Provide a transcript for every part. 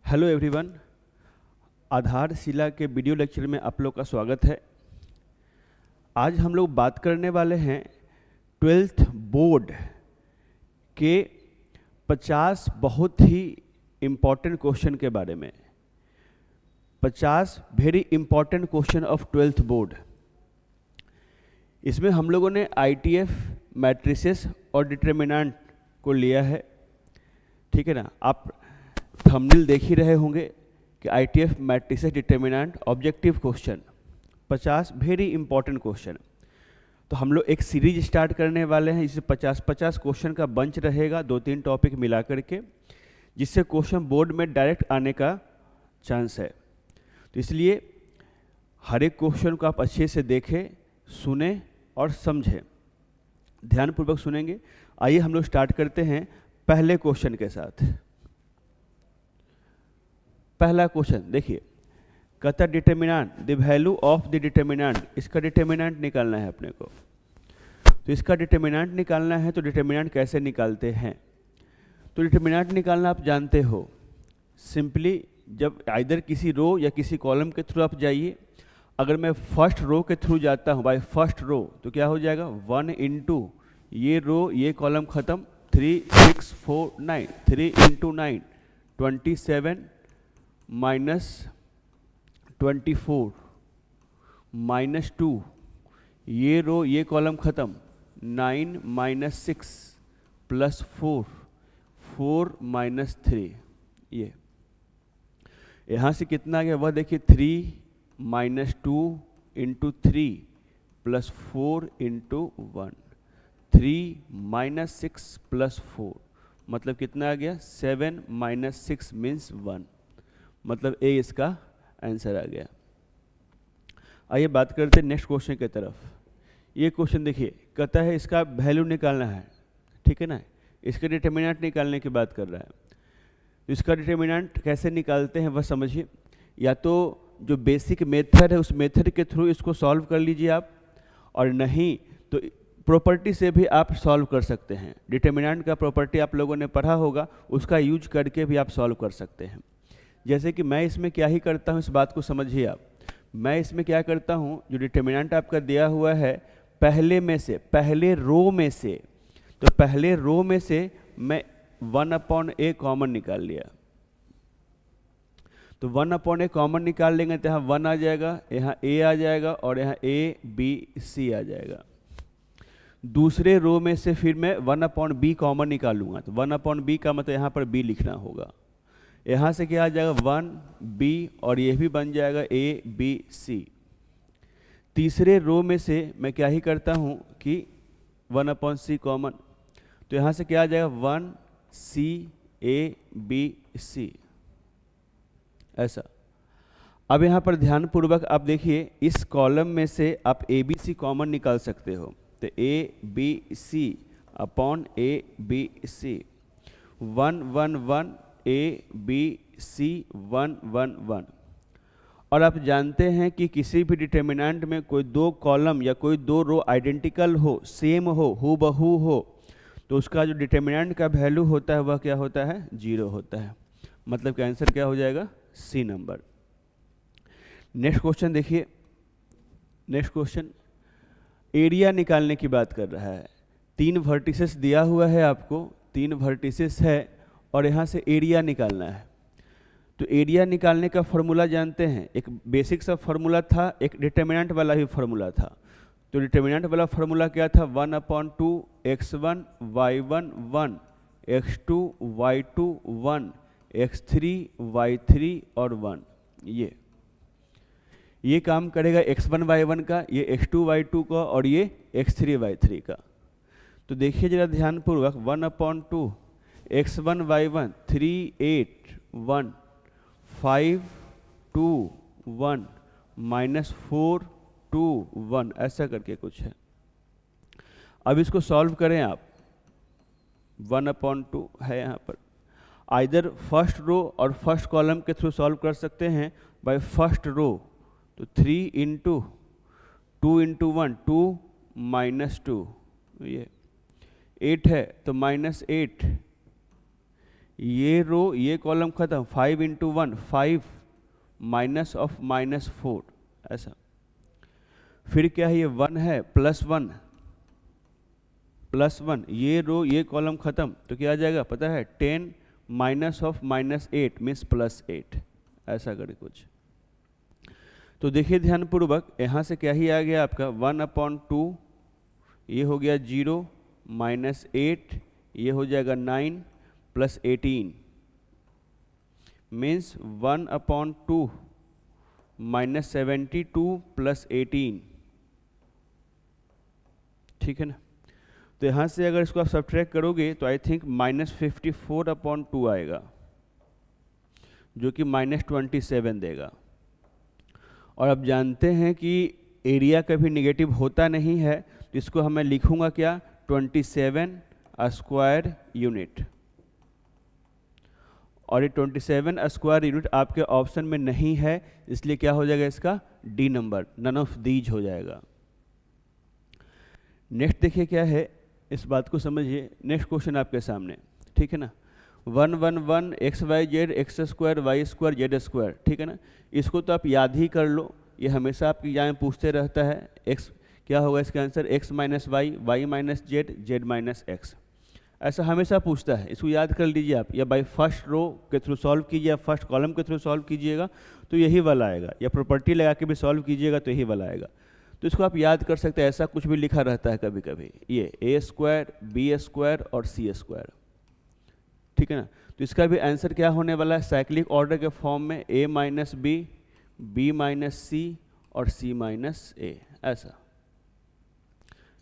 Hello everyone, आधारशिला के video lecture में आप लोग का स्वागत है। आज हम लोग बात करने वाले हैं 12th बोर्ड के 50 बहुत ही इम्पॉर्टेंट क्वेश्चन के बारे में। 50 very important question of 12th board. इसमें हम लोगों ने ITF मैट्रिसेस और डिटरमिनेंट को लिया है, ठीक है ना। आप थंबनेल देख ही रहे होंगे कि ITF matrices determinant objective question 50 very important question. तो हम लोग एक सीरीज स्टार्ट करने वाले हैं, इससे 50 क्वेश्चन का बंच रहेगा, 2-3 टॉपिक मिला करके, जिससे क्वेश्चन बोर्ड में डायरेक्ट आने का चांस है। तो इसलिए हर एक क्वेश्चन को आप अच्छे से देखें, सुने और समझें, ध्यानपूर्वक सुनेंगे। आइए हम लोग स्टार्ट करते हैं पहले क्वेश्चन के साथ। पहला क्वेश्चन देखिए, कहता determinant the value of the determinant. इसका डिटरमिनेंट निकालना है अपने को। तो इसका डिटरमिनेंट निकालना है, तो डिटरमिनेंट कैसे निकालते हैं? तो डिटरमिनेंट निकालना आप जानते हो, सिंपली जब आइदर किसी रो या किसी कॉलम के थ्रू आप जाइए। अगर मैं फर्स्ट रो के थ्रू जाता हूँ बाय फर्स्ट रो, तो क्या हो जाएगा 1 इंटू ये रो ये कॉलम खत्म, 3 6 4 9, 3 इंटू 9 27 माइनस 24 माइनस 2, ये रो ये कॉलम खत्म, 9 माइनस 6 प्लस 4 4 माइनस 3। ये यहाँ से कितना आ गया वह देखिए, 3 minus 2 into 3 plus 4 into 1, 3 minus 6 plus 4 मतलब कितना आ गया, 7 माइनस 6 मीन्स 1, मतलब ए इसका आंसर आ गया। आइए बात करते हैं नेक्स्ट क्वेश्चन की तरफ। ये क्वेश्चन देखिए, कहता है इसका वैल्यू निकालना है, ठीक है ना। इसका डिटरमिनेंट निकालने की बात कर रहा है। तो इसका डिटरमिनेंट कैसे निकालते हैं वह समझिए। या तो जो बेसिक मेथड है उस मेथड के थ्रू इसको सॉल्व कर लीजिए आप, और नहीं तो प्रॉपर्टी से भी आप सॉल्व कर सकते हैं। डिटरमिनेंट का प्रॉपर्टी आप लोगों ने पढ़ा होगा, उसका यूज करके भी आप सॉल्व कर सकते हैं। जैसे कि मैं इसमें क्या ही करता हूँ, इस बात को समझिए आप। मैं इसमें क्या करता हूँ, जो डिटरमिनेंट आपका दिया हुआ है पहले में से, पहले रो में से, तो पहले रो में से मैं 1/a कॉमन निकाल लिया। तो 1/a कॉमन निकाल लेंगे तो यहाँ 1 आ जाएगा, यहाँ a आ जाएगा और यहाँ a b c आ जाएगा। दूसरे रो में से फिर मैं 1/b कॉमन निकालूंगा, तो 1/b का मतलब यहाँ पर b लिखना होगा। यहाँ से क्या आ जाएगा 1b और ये भी बन जाएगा a b c। तीसरे रो में से मैं क्या ही करता हूँ कि 1/c कॉमन, तो यहाँ से क्या आ जाएगा 1c a b c, ऐसा। अब यहाँ पर ध्यानपूर्वक आप देखिए, इस कॉलम में से आप a b c कॉमन निकाल सकते हो। तो a b c upon a b c 1 1 1 a b c 1 1 1। और आप जानते हैं कि किसी भी डिटरमिनेंट में कोई दो कॉलम या कोई दो रो आइडेंटिकल हो, सेम हो, हूबहू हो, तो उसका जो डिटरमिनेंट का वैल्यू होता है वह क्या होता है, 0 होता है। मतलब कि आंसर क्या हो जाएगा, सी नंबर। नेक्स्ट क्वेश्चन देखिए। नेक्स्ट क्वेश्चन एरिया निकालने की बात कर रहा है। 3 वर्टिसेस दिया हुआ है आपको, 3 वर्टिसेस है और यहाँ से एरिया निकालना है। तो एरिया निकालने का फॉर्मूला जानते हैं, एक बेसिक सा फॉर्मूला था, एक डिटरमिनेंट वाला भी फॉर्मूला था। तो डिटरमिनेंट वाला फॉर्मूला क्या था, 1/2 x1 y1 1 x2 y2 1 x3 y3 और 1। ये काम करेगा x1 y1 का, ये x2 y2 का और ये x3 y3 का। तो देखिए जरा ध्यानपूर्वक, 1/2 x1 y1 3 8 1 5 2 1 माइनस 4 2 1, ऐसा करके कुछ है। अब इसको सॉल्व करें आप। 1/2 है यहाँ पर, आइदर फर्स्ट रो और फर्स्ट कॉलम के थ्रू सॉल्व कर सकते हैं बाय फर्स्ट रो। तो 3 इंटू 2 इंटू 1 2 माइनस 2, ये 8 है तो -8, ये रो ये कॉलम खत्म, 5 इंटू 1 5 माइनस ऑफ -4 ऐसा। फिर क्या है, ये 1 है +1 +1, ये रो ये कॉलम खत्म, तो क्या आ जाएगा पता है, 10 माइनस ऑफ -8 मीन्स +8 ऐसा करे कुछ। तो देखिए ध्यानपूर्वक, यहाँ से क्या ही आ गया आपका 1/2, ये हो गया 0 -8, ये हो जाएगा 9 + 18 मीन्स 1/2 -72 + 18, ठीक है ना। तो यहाँ से अगर इसको आप सब्ट्रैक्ट करोगे तो आई थिंक -54/2 आएगा, जो कि -27 देगा। और अब जानते हैं कि एरिया कभी नेगेटिव होता नहीं है, तो इसको हमें लिखूंगा क्या, 27 स्क्वायर यूनिट। और ये 27 स्क्वायर यूनिट आपके ऑप्शन में नहीं है, इसलिए क्या हो जाएगा इसका D number, none of these हो जाएगा। नेक्स्ट देखिए क्या है, इस बात को समझिए। नेक्स्ट क्वेश्चन आपके सामने, ठीक है ना, 1 1 1 XYZ x² y² z², ठीक है ना। इसको तो आप याद ही कर लो, ये हमेशा आपकी एग्जाम में पूछते रहता है। x क्या होगा इसका answer, x - y y - z z - x, ऐसा हमेशा पूछता है। इसको याद कर लीजिए आप, या बाय फर्स्ट रो के थ्रू सॉल्व कीजिए, या फर्स्ट कॉलम के थ्रू सॉल्व कीजिएगा तो यही वाला आएगा, या प्रॉपर्टी लगा के भी सॉल्व कीजिएगा तो यही वाला आएगा। तो इसको आप याद कर सकते हैं, ऐसा कुछ भी लिखा रहता है कभी कभी, ये a² b² और c², ठीक है ना। तो इसका भी आंसर क्या होने वाला है, साइक्लिक ऑर्डर के फॉर्म में a - b b - c और c - a, ऐसा।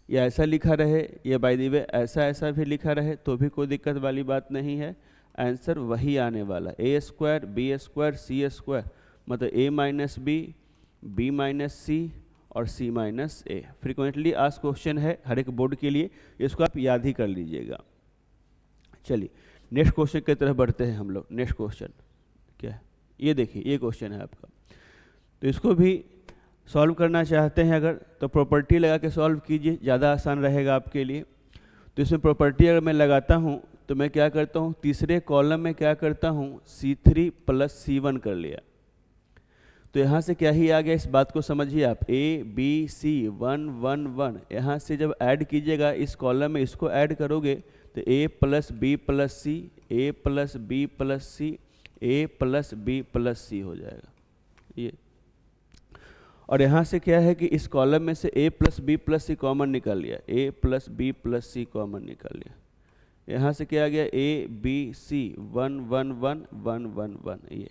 या ऐसा लिखा रहे, या बाय द वे ऐसा भी लिखा रहे तो भी कोई दिक्कत वाली बात नहीं है, आंसर वही आने वाला, a² b² c², मतलब a - b b - c और c - a। Frequently asked question है हर एक बोर्ड के लिए, इसको आप याद ही कर लीजिएगा। चलिए नेक्स्ट क्वेश्चन की तरफ बढ़ते हैं हम लोग। नेक्स्ट क्वेश्चन क्या है, ये देखिए, ये क्वेश्चन है आपका। तो इसको भी सॉल्व करना चाहते हैं अगर, तो प्रॉपर्टी लगा के सॉल्व कीजिए, ज़्यादा आसान रहेगा आपके लिए। तो इसमें प्रॉपर्टी अगर मैं लगाता हूँ तो मैं क्या करता हूँ, तीसरे कॉलम में क्या करता हूँ, C3 + C1 कर लिया। तो यहाँ से क्या ही आ गया, इस बात को समझिए आप, A B C 1 1 1, यहाँ से जब ऐड कीजिएगा इस कॉलम में, इसको ऐड करोगे तो A + B + C A + B + C A + B + C हो जाएगा ये। और यहाँ से क्या है कि इस कॉलम में से A + B + C कॉमन निकाल लिया, A + B + C कॉमन निकाल लिया। यहाँ से क्या आ गया, A B C 1 1 1 1 1 1 ये।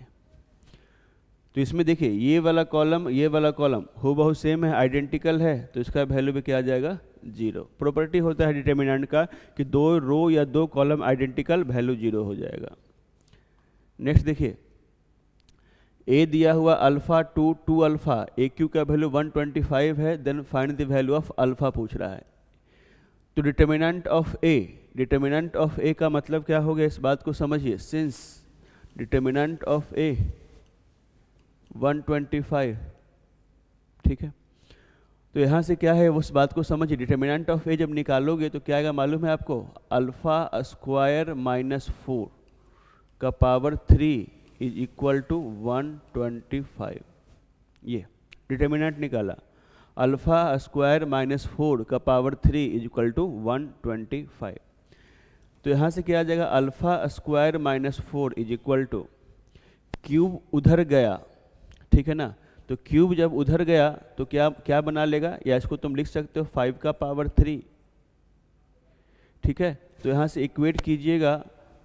तो इसमें देखिए ये वाला कॉलम हूबहू सेम है, आइडेंटिकल है, तो इसका वैल्यू भी क्या आ जाएगा, 0। प्रॉपर्टी होता है डिटर्मिनेंट का कि 2 रो या 2 कॉलम आइडेंटिकल, वैल्यू 0 हो जाएगा। नेक्स्ट देखिए, A दिया हुआ α2 2α, AQ का वैल्यू 125 है, then find the value of alpha पूछ रहा है। तो डिटर्मिनेंट ऑफ A का मतलब क्या हो गया, इस बात को समझिए। सिंस डिटर्मिनेंट ऑफ A 125, ठीक है, तो यहाँ से क्या है उस बात को समझिए। डिटर्मिनेंट ऑफ A जब निकालोगे तो क्या आएगा मालूम है आपको, α² - 4 का पावर 3 = 125। ये डिटर्मिनेंट निकाला, α² - 4 का पावर 3 = 125। तो यहाँ से क्या आ जाएगा, α² - 4 = क्यूब उधर गया, ठीक है ना। तो क्यूब जब उधर गया तो क्या बना लेगा, या इसको तुम लिख सकते हो 5 का पावर 3, ठीक है। तो यहाँ से इक्वेट कीजिएगा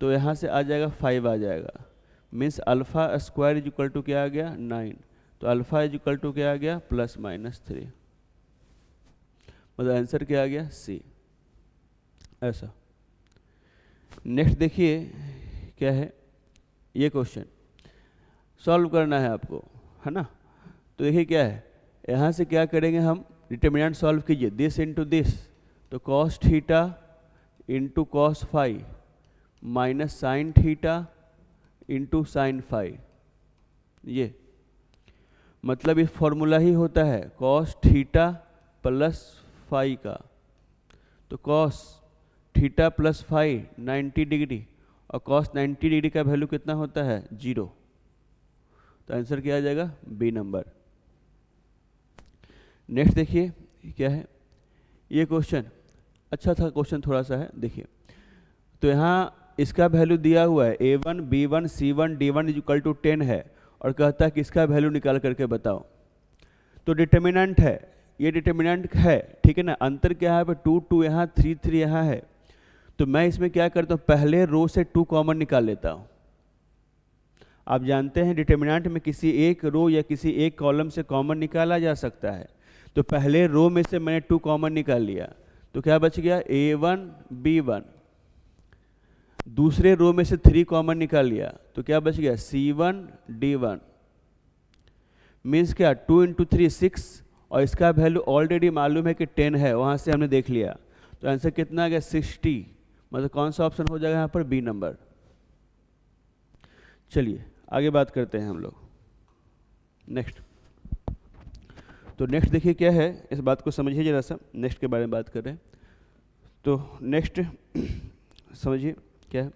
तो यहाँ से आ जाएगा 5 आ जाएगा, मीन्स α² = क्या आ गया, 9। तो अल्फा = क्या आ गया, +-3, मतलब आंसर क्या आ गया, C, ऐसा। नेक्स्ट देखिए क्या है, ये क्वेश्चन सॉल्व करना है आपको, है ना। तो देखिए क्या है, यहाँ से क्या करेंगे हम, डिटर्मिनेंट सॉल्व कीजिए, दिस इंटू दिस, तो cos theta into cos phi minus sine theta into sine phi, ये मतलब इस फॉर्मूला ही होता है cos थीटा प्लस फाई का। तो cos theta plus phi 90 degree और cos 90 डिग्री का वैल्यू कितना होता है 0, तो आंसर क्या आ जाएगा बी नंबर। नेक्स्ट देखिए क्या है ये क्वेश्चन, अच्छा था क्वेश्चन थोड़ा सा है, देखिए तो यहाँ इसका वैल्यू दिया हुआ है a1 b1 c1 d1 equal to 10 है और कहता है कि इसका वैल्यू निकाल करके बताओ। तो डिटर्मिनेंट है, ये डिटर्मिनेंट है, ठीक है ना, अंतर क्या है 2 2 यहाँ 3 3 यहाँ है, तो मैं इसमें क्या करता हूँ पहले रो से 2 कॉमन निकाल लेता हूँ। आप जानते हैं डिटर्मिनेंट में किसी एक रो या किसी एक कॉलम से कॉमन निकाला जा सकता है, तो पहले रो में से मैंने 2 कॉमन निकाल लिया, तो क्या बच गया a1 b1, दूसरे रो में से 3 कॉमन निकाल लिया, तो क्या बच गया c1 d1, मीन्स क्या 2 इंटू 3 6, और इसका वैल्यू ऑलरेडी मालूम है कि 10 है, वहाँ से हमने देख लिया, तो आंसर कितना आ गया 60, मतलब कौन सा ऑप्शन हो जाएगा यहाँ पर बी नंबर। चलिए आगे बात करते हैं हम लोग नेक्स्ट। तो नेक्स्ट देखिए क्या है, इस बात को समझिए जरा सा, नेक्स्ट के बारे में बात कर रहे हैं। तो नेक्स्ट समझिए क्या है,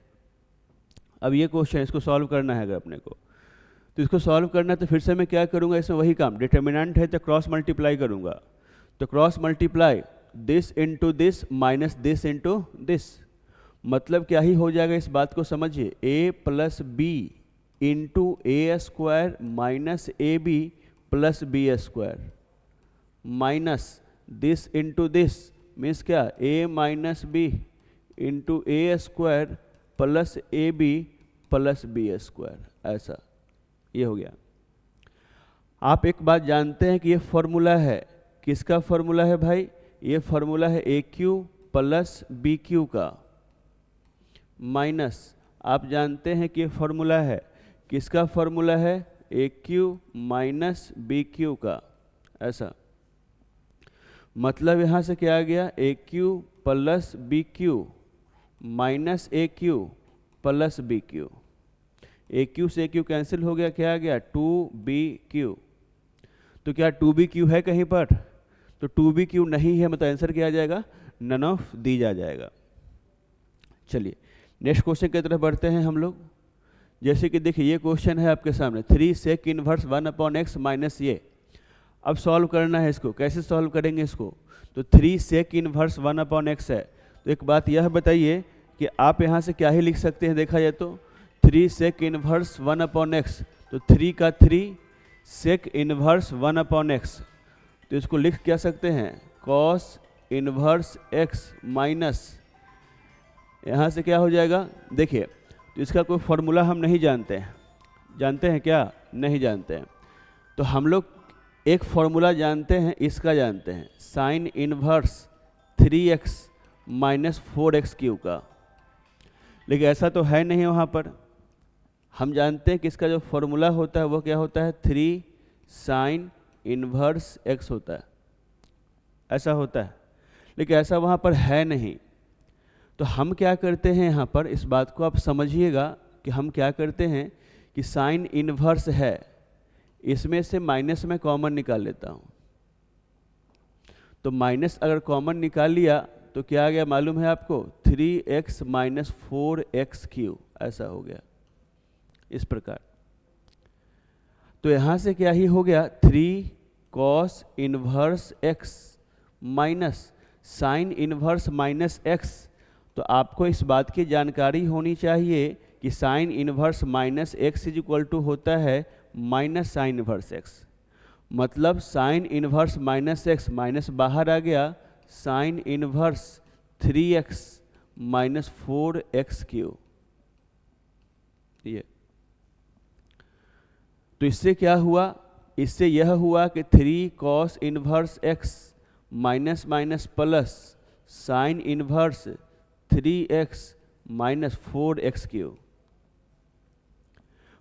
अब ये क्वेश्चन इसको सॉल्व करना है अगर अपने को, तो इसको सॉल्व करना है तो फिर से मैं क्या करूँगा, इसमें वही काम, डिटर्मिनेंट है तो क्रॉस मल्टीप्लाई करूँगा, तो cross multiply this into this minus this into this, मतलब क्या ही हो जाएगा इस बात को समझिए, a plus B into a square minus a b plus b square minus this into this, means क्या a minus b into a square plus a b plus b square, ऐसा ये हो गया। आप एक बात जानते हैं कि ये फॉर्मूला है, किसका फॉर्मूला है भाई, ये फॉर्मूला है A Q plus B Q का, माइनस आप जानते हैं कि ये फॉर्मूला है, किसका फॉर्मूला है A Q minus B Q का, ऐसा मतलब यहाँ से क्या आ गया A Q plus B Q minus A Q plus B Q, A Q से ए क्यू कैंसिल हो गया, क्या आ गया 2bq, तो क्या 2bq है कहीं पर, तो 2bq नहीं है, मतलब आंसर क्या आ जाएगा नन ऑफ दीज आ जाएगा। चलिए नेक्स्ट क्वेश्चन की तरफ बढ़ते हैं हम लोग। जैसे कि देखिए ये क्वेश्चन है आपके सामने 3 sec इनवर्स 1/x माइनस ये, अब सॉल्व करना है इसको, कैसे सॉल्व करेंगे इसको, तो 3 sec इनवर्स 1/x है, तो एक बात यह बताइए कि आप यहाँ से क्या ही लिख सकते हैं, देखा जाए तो 3 sec इनवर्स 1/x, तो 3 का 3 sec इनवर्स 1/x, तो इसको लिख क्या सकते हैं cos इनवर्स x माइनस, यहाँ से क्या हो जाएगा, देखिए तो इसका कोई फॉर्मूला हम नहीं जानते हैं, जानते हैं क्या, नहीं जानते हैं, तो हम लोग एक फॉर्मूला जानते हैं, इसका जानते हैं sine inverse 3x minus 4x Q का, लेकिन ऐसा तो है नहीं वहाँ पर, हम जानते हैं कि इसका जो फॉर्मूला होता है वो क्या होता है 3 साइन इनवर्स x होता है, ऐसा होता है, लेकिन ऐसा वहाँ पर है नहीं, तो हम क्या करते हैं यहाँ पर, इस बात को आप समझिएगा कि हम क्या करते हैं कि साइन इनवर्स है, इसमें से माइनस में कॉमन निकाल लेता हूँ, तो माइनस अगर कॉमन निकाल लिया तो क्या आ गया मालूम है आपको 3x माइनस 4x क्यू, ऐसा हो गया इस प्रकार। तो यहाँ से क्या ही हो गया 3 cos inverse x minus sine inverse minus x, तो आपको इस बात की जानकारी होनी चाहिए कि sine inverse minus x is equal to होता है माइनस साइन इनवर्स x, मतलब sine inverse minus x minus बाहर आ गया, sine inverse 3x minus 4x Q, ये तो इससे क्या हुआ, इससे यह हुआ कि 3 cos inverse x minus minus plus sine inverse 3x minus 4x Q,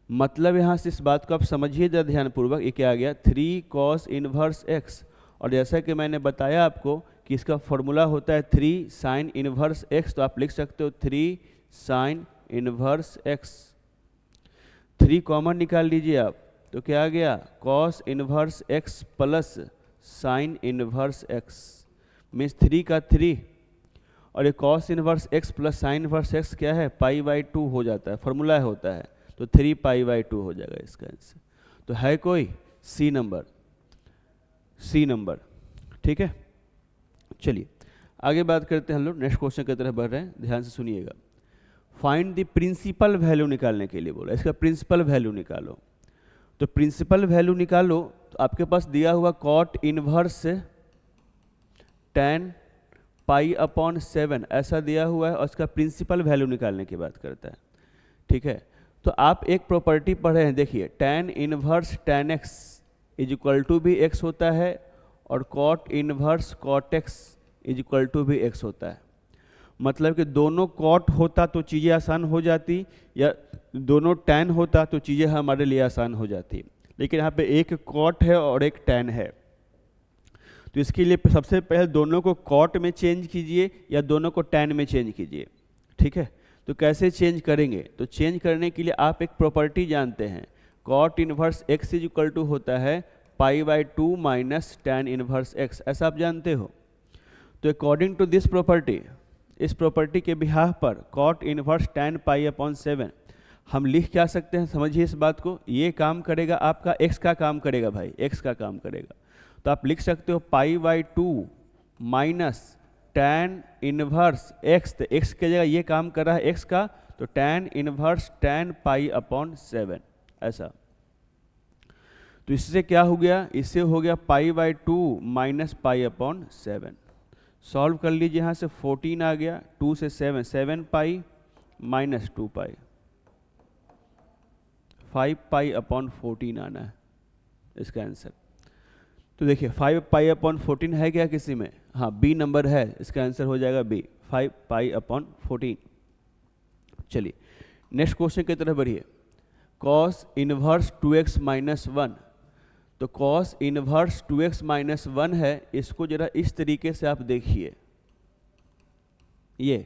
मतलब यहाँ से इस बात को आप समझिए जरा ध्यानपूर्वक, ये क्या आ गया 3 cos इनवर्स x, और जैसा कि मैंने बताया आपको कि इसका फॉर्मूला होता है 3 साइन इनवर्स x, तो आप लिख सकते हो 3 साइन इनवर्स x, 3 कॉमन निकाल लीजिए आप, तो क्या आ गया cos inverse x plus sine inverse x, means 3 का 3 और ये cos inverse x plus sine inverse x क्या है, पाई बाई 2 हो जाता है, फॉर्मूला होता है, तो 3 पाई बाई 2 हो जाएगा इसका आंसर। तो है कोई सी नंबर, सी नंबर, ठीक है। चलिए आगे बात करते हैं हम लोग, नेक्स्ट क्वेश्चन की तरफ बढ़ रहे हैं, ध्यान से सुनिएगा। फाइंड द प्रिंसिपल वैल्यू निकालने के लिए बोला, इसका प्रिंसिपल वैल्यू निकालो। तो प्रिंसिपल वैल्यू निकालो तो आपके पास दिया हुआ cot inverse tan pi upon 7 ऐसा दिया हुआ है, और इसका प्रिंसिपल वैल्यू निकालने की बात करता है, ठीक है। तो आप एक प्रॉपर्टी पढ़े हैं, देखिए tan inverse tan x is equal to भी x होता है, और cot inverse cot x is equal to भी x होता है। मतलब कि दोनों cot होता तो चीज़ें आसान हो जाती, या दोनों tan होता तो चीज़ें हमारे लिए आसान हो जाती, लेकिन यहाँ पे एक cot है और एक tan है। तो इसके लिए सबसे पहले दोनों को cot में चेंज कीजिए या दोनों को tan में चेंज कीजिए, ठीक है। तो कैसे चेंज करेंगे, तो चेंज करने के लिए आप एक प्रॉपर्टी जानते हैं, cot inverse x is equal to होता है pi by 2 minus tan inverse x, ऐसा आप जानते हो। तो अकॉर्डिंग टू दिस प्रॉपर्टी, इस प्रॉपर्टी के बिहाफ पर cot inverse tan pi upon 7 हम लिख क्या सकते हैं, समझिए इस बात को। ये काम करेगा आपका x का काम करेगा भाई, x का काम करेगा। तो आप लिख सकते हो पाई by 2 minus tan inverse x, तो x की जगह ये काम कर रहा है x का, तो tan inverse tan pi upon 7 ऐसा। तो इससे क्या हो गया, इससे हो गया पाई by 2 minus pi upon 7। Solve कर लीजिए, यहाँ से 14 आ गया, 2 से 7, 7 पाई माइनस 2 पाई, 5 पाई अपॉन 14 आना है इसका आंसर। तो देखिए 5 पाई अपॉन 14 है क्या किसी में, हाँ बी नंबर है, इसका आंसर हो जाएगा बी, 5 पाई अपॉन 14। चलिए नेक्स्ट क्वेश्चन की तरफ बढ़िए। कॉस इनवर्स 2x माइनस 1, तो कॉस इनवर्स 2x माइनस 1 है, इसको जरा इस तरीके से आप देखिए। ये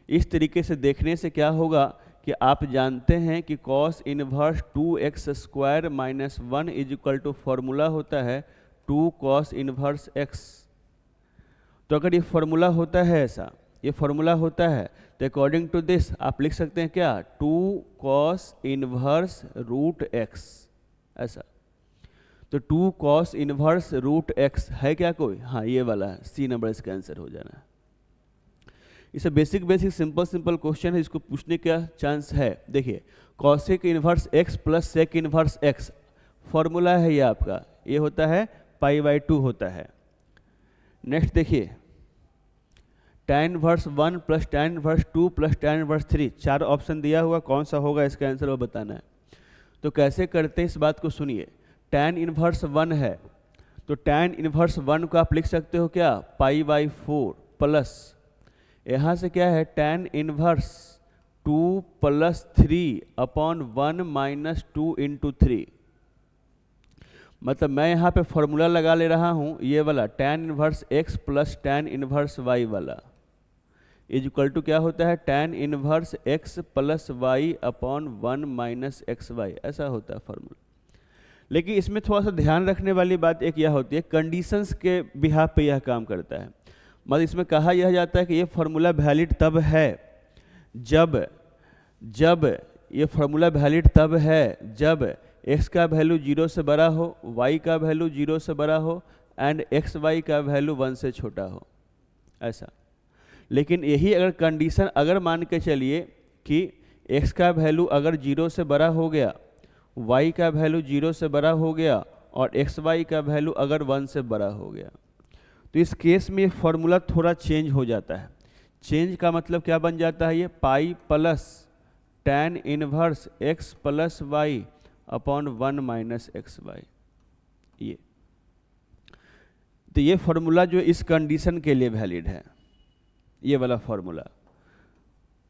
इस तरीके से देखने से क्या होगा कि आप जानते हैं कि cos inverse 2x square minus 1 is equal to formula होता है 2 कॉस इनवर्स x। तो अगर ये फॉर्मूला होता है ऐसा, ये फॉर्मूला होता है, तो अकॉर्डिंग टू दिस आप लिख सकते हैं क्या, 2 कॉस इनवर्स रूट x ऐसा। तो 2 कॉस इनवर्स रूट x है क्या कोई, हाँ ये वाला है, सी नंबर इसका आंसर हो जाना है। इसे बेसिक सिंपल क्वेश्चन है, इसको पूछने का चांस है। देखिए cosec inverse x plus sec inverse x formula है ये आपका, ये होता है पाई बाई 2 होता है। नेक्स्ट देखिए tan inverse 1 plus tan inverse 2 plus tan inverse 3, 4 option दिया हुआ, कौन सा होगा इसका आंसर वो बताना है। तो कैसे करते हैं इस बात को सुनिए। tan इनवर्स 1 है, तो tan इनवर्स 1 को आप लिख सकते हो क्या, पाई बाई 4 प्लस यहाँ से क्या है tan inverse 2 plus 3 upon 1 minus 2 into 3। मतलब मैं यहाँ पे फॉर्मूला लगा ले रहा हूँ, ये वाला tan inverse x plus tan inverse y वाला इज इक्वल टू क्या होता है, tan inverse x plus y upon 1 minus x y, ऐसा होता है फॉर्मूला। लेकिन इसमें थोड़ा सा ध्यान रखने वाली बात एक यह होती है, कंडीशंस के बिहाफ पे यह काम करता है। मतलब इसमें कहा यह जाता है कि ये फार्मूला वैलिड तब है जब ये फार्मूला वैलिड तब है जब x का वैल्यू 0 से बड़ा हो, y का वैल्यू 0 से बड़ा हो एंड एक्स वाई का वैल्यू 1 से छोटा हो ऐसा। लेकिन यही अगर कंडीशन अगर मान के चलिए कि x का वैल्यू अगर 0 से बड़ा हो गया, y का वैल्यू 0 से बड़ा हो गया और एक्स वाई का वैल्यू अगर 1 से बड़ा हो गया, तो इस केस में फॉर्मूला थोड़ा चेंज हो जाता है। चेंज का मतलब क्या बन जाता है, ये pi plus tan inverse x plus y upon 1 minus x y. ये तो ये फॉर्मूला जो इस कंडीशन के लिए वैलिड है, ये वाला फॉर्मूला।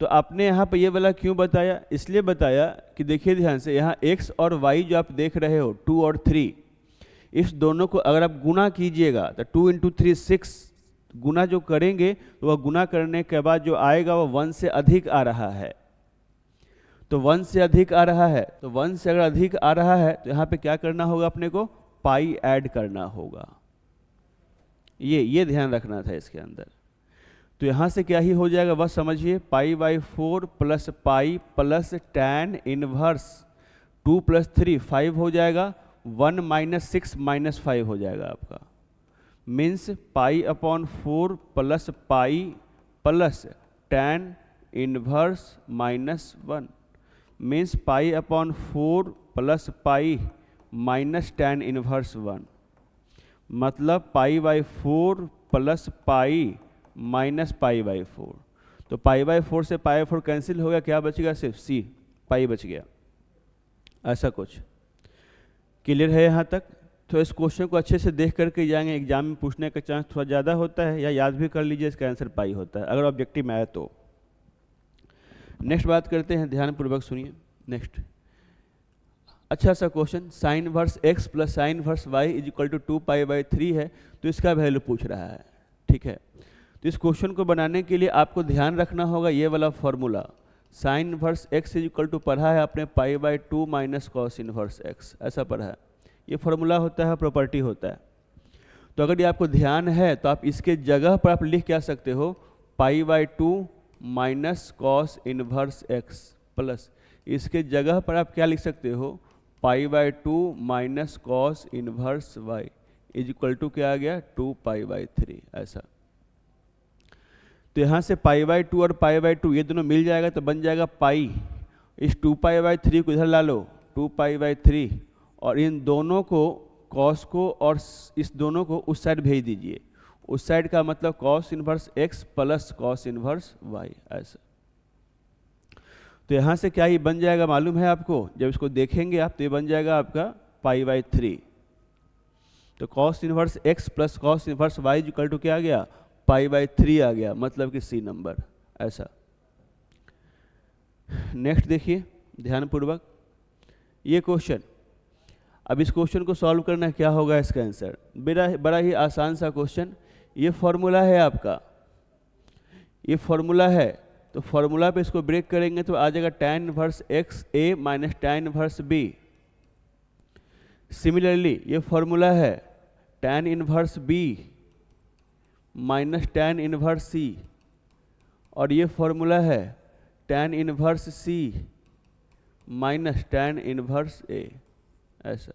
तो आपने यहाँ पे ये वाला क्यों बताया, इसलिए बताया कि देखिए ध्यान से, यहाँ x और y जो आप देख रहे हो 2 और 3, इस दोनों को अगर आप गुना कीजिएगा तो 2 इंटू 3 6, गुना जो करेंगे तो वह गुना करने के बाद जो आएगा वह 1 से अधिक आ रहा है। तो 1 से अधिक आ रहा है, तो 1 से अगर अधिक आ रहा है तो यहाँ पे क्या करना होगा अपने को, पाई ऐड करना होगा। ये ध्यान रखना था इसके अंदर। तो यहाँ से क्या ही हो जाएगा बस समझिए, π/4 plus pi plus tan inverse 2 + 3 5 हो जाएगा, 1 - 6 - 5 हो जाएगा आपका, means π/4 plus pi plus tan inverse -1 means π/4 plus pi minus tan inverse 1, मतलब π/4 प्लस पाई माइनस π/4। तो π/4 से π/4 कैंसिल हो गया, क्या बचेगा, सिर्फ c पाई बच गया। ऐसा कुछ क्लियर है यहाँ तक? तो इस क्वेश्चन को अच्छे से देख करके जाएंगे, एग्जाम में पूछने का चांस थोड़ा ज़्यादा होता है, या याद भी कर लीजिए, इसका आंसर पाई होता है अगर ऑब्जेक्टिव में आए तो। नेक्स्ट बात करते हैं, ध्यानपूर्वक सुनिए। नेक्स्ट अच्छा सा question, sine inverse x plus sine inverse y is equal to 2π/3 है, तो इसका वैल्यू पूछ रहा है। ठीक है, तो इस क्वेश्चन को बनाने के लिए आपको ध्यान रखना होगा ये वाला formula, sine inverse x is equal to पढ़ा है आपने π/2 माइनस कॉस इनवर्स x, ऐसा पढ़ा है। ये फॉर्मूला होता है, प्रॉपर्टी होता है। तो अगर ये आपको ध्यान है तो आप इसके जगह पर आप लिख क्या सकते हो, π/2 minus cos inverse x plus इसके जगह पर आप क्या लिख सकते हो, π/2 minus cos inverse y is equal to क्या आ गया, 2π/3 ऐसा। तो यहाँ से π/2 और π/2 ये दोनों मिल जाएगा तो बन जाएगा पाई, इस 2π/3 को इधर ला लो, 2π/3, और इन दोनों को कॉस को और इस दोनों को उस साइड भेज दीजिए, उस साइड का मतलब cos inverse x plus cos inverse y ऐसा। तो यहाँ से क्या ही बन जाएगा मालूम है आपको, जब इसको देखेंगे आप तो ये बन जाएगा आपका π/3। तो cos inverse x plus cos inverse y equal to क्या आ गया, π/3 आ गया, मतलब कि सी नंबर ऐसा। नेक्स्ट देखिए ध्यानपूर्वक ये क्वेश्चन। अब इस क्वेश्चन को सॉल्व करना क्या होगा, इसका आंसर बड़ा ही आसान सा क्वेश्चन। ये फॉर्मूला है आपका, ये फॉर्मूला है, तो फॉर्मूला पे इसको ब्रेक करेंगे तो आ जाएगा tan inverse x a minus tan inverse b। Similarly ये फॉर्मूला है tan inverse b minus tan inverse c, और ये फॉर्मूला है tan inverse c minus tan inverse a ऐसा।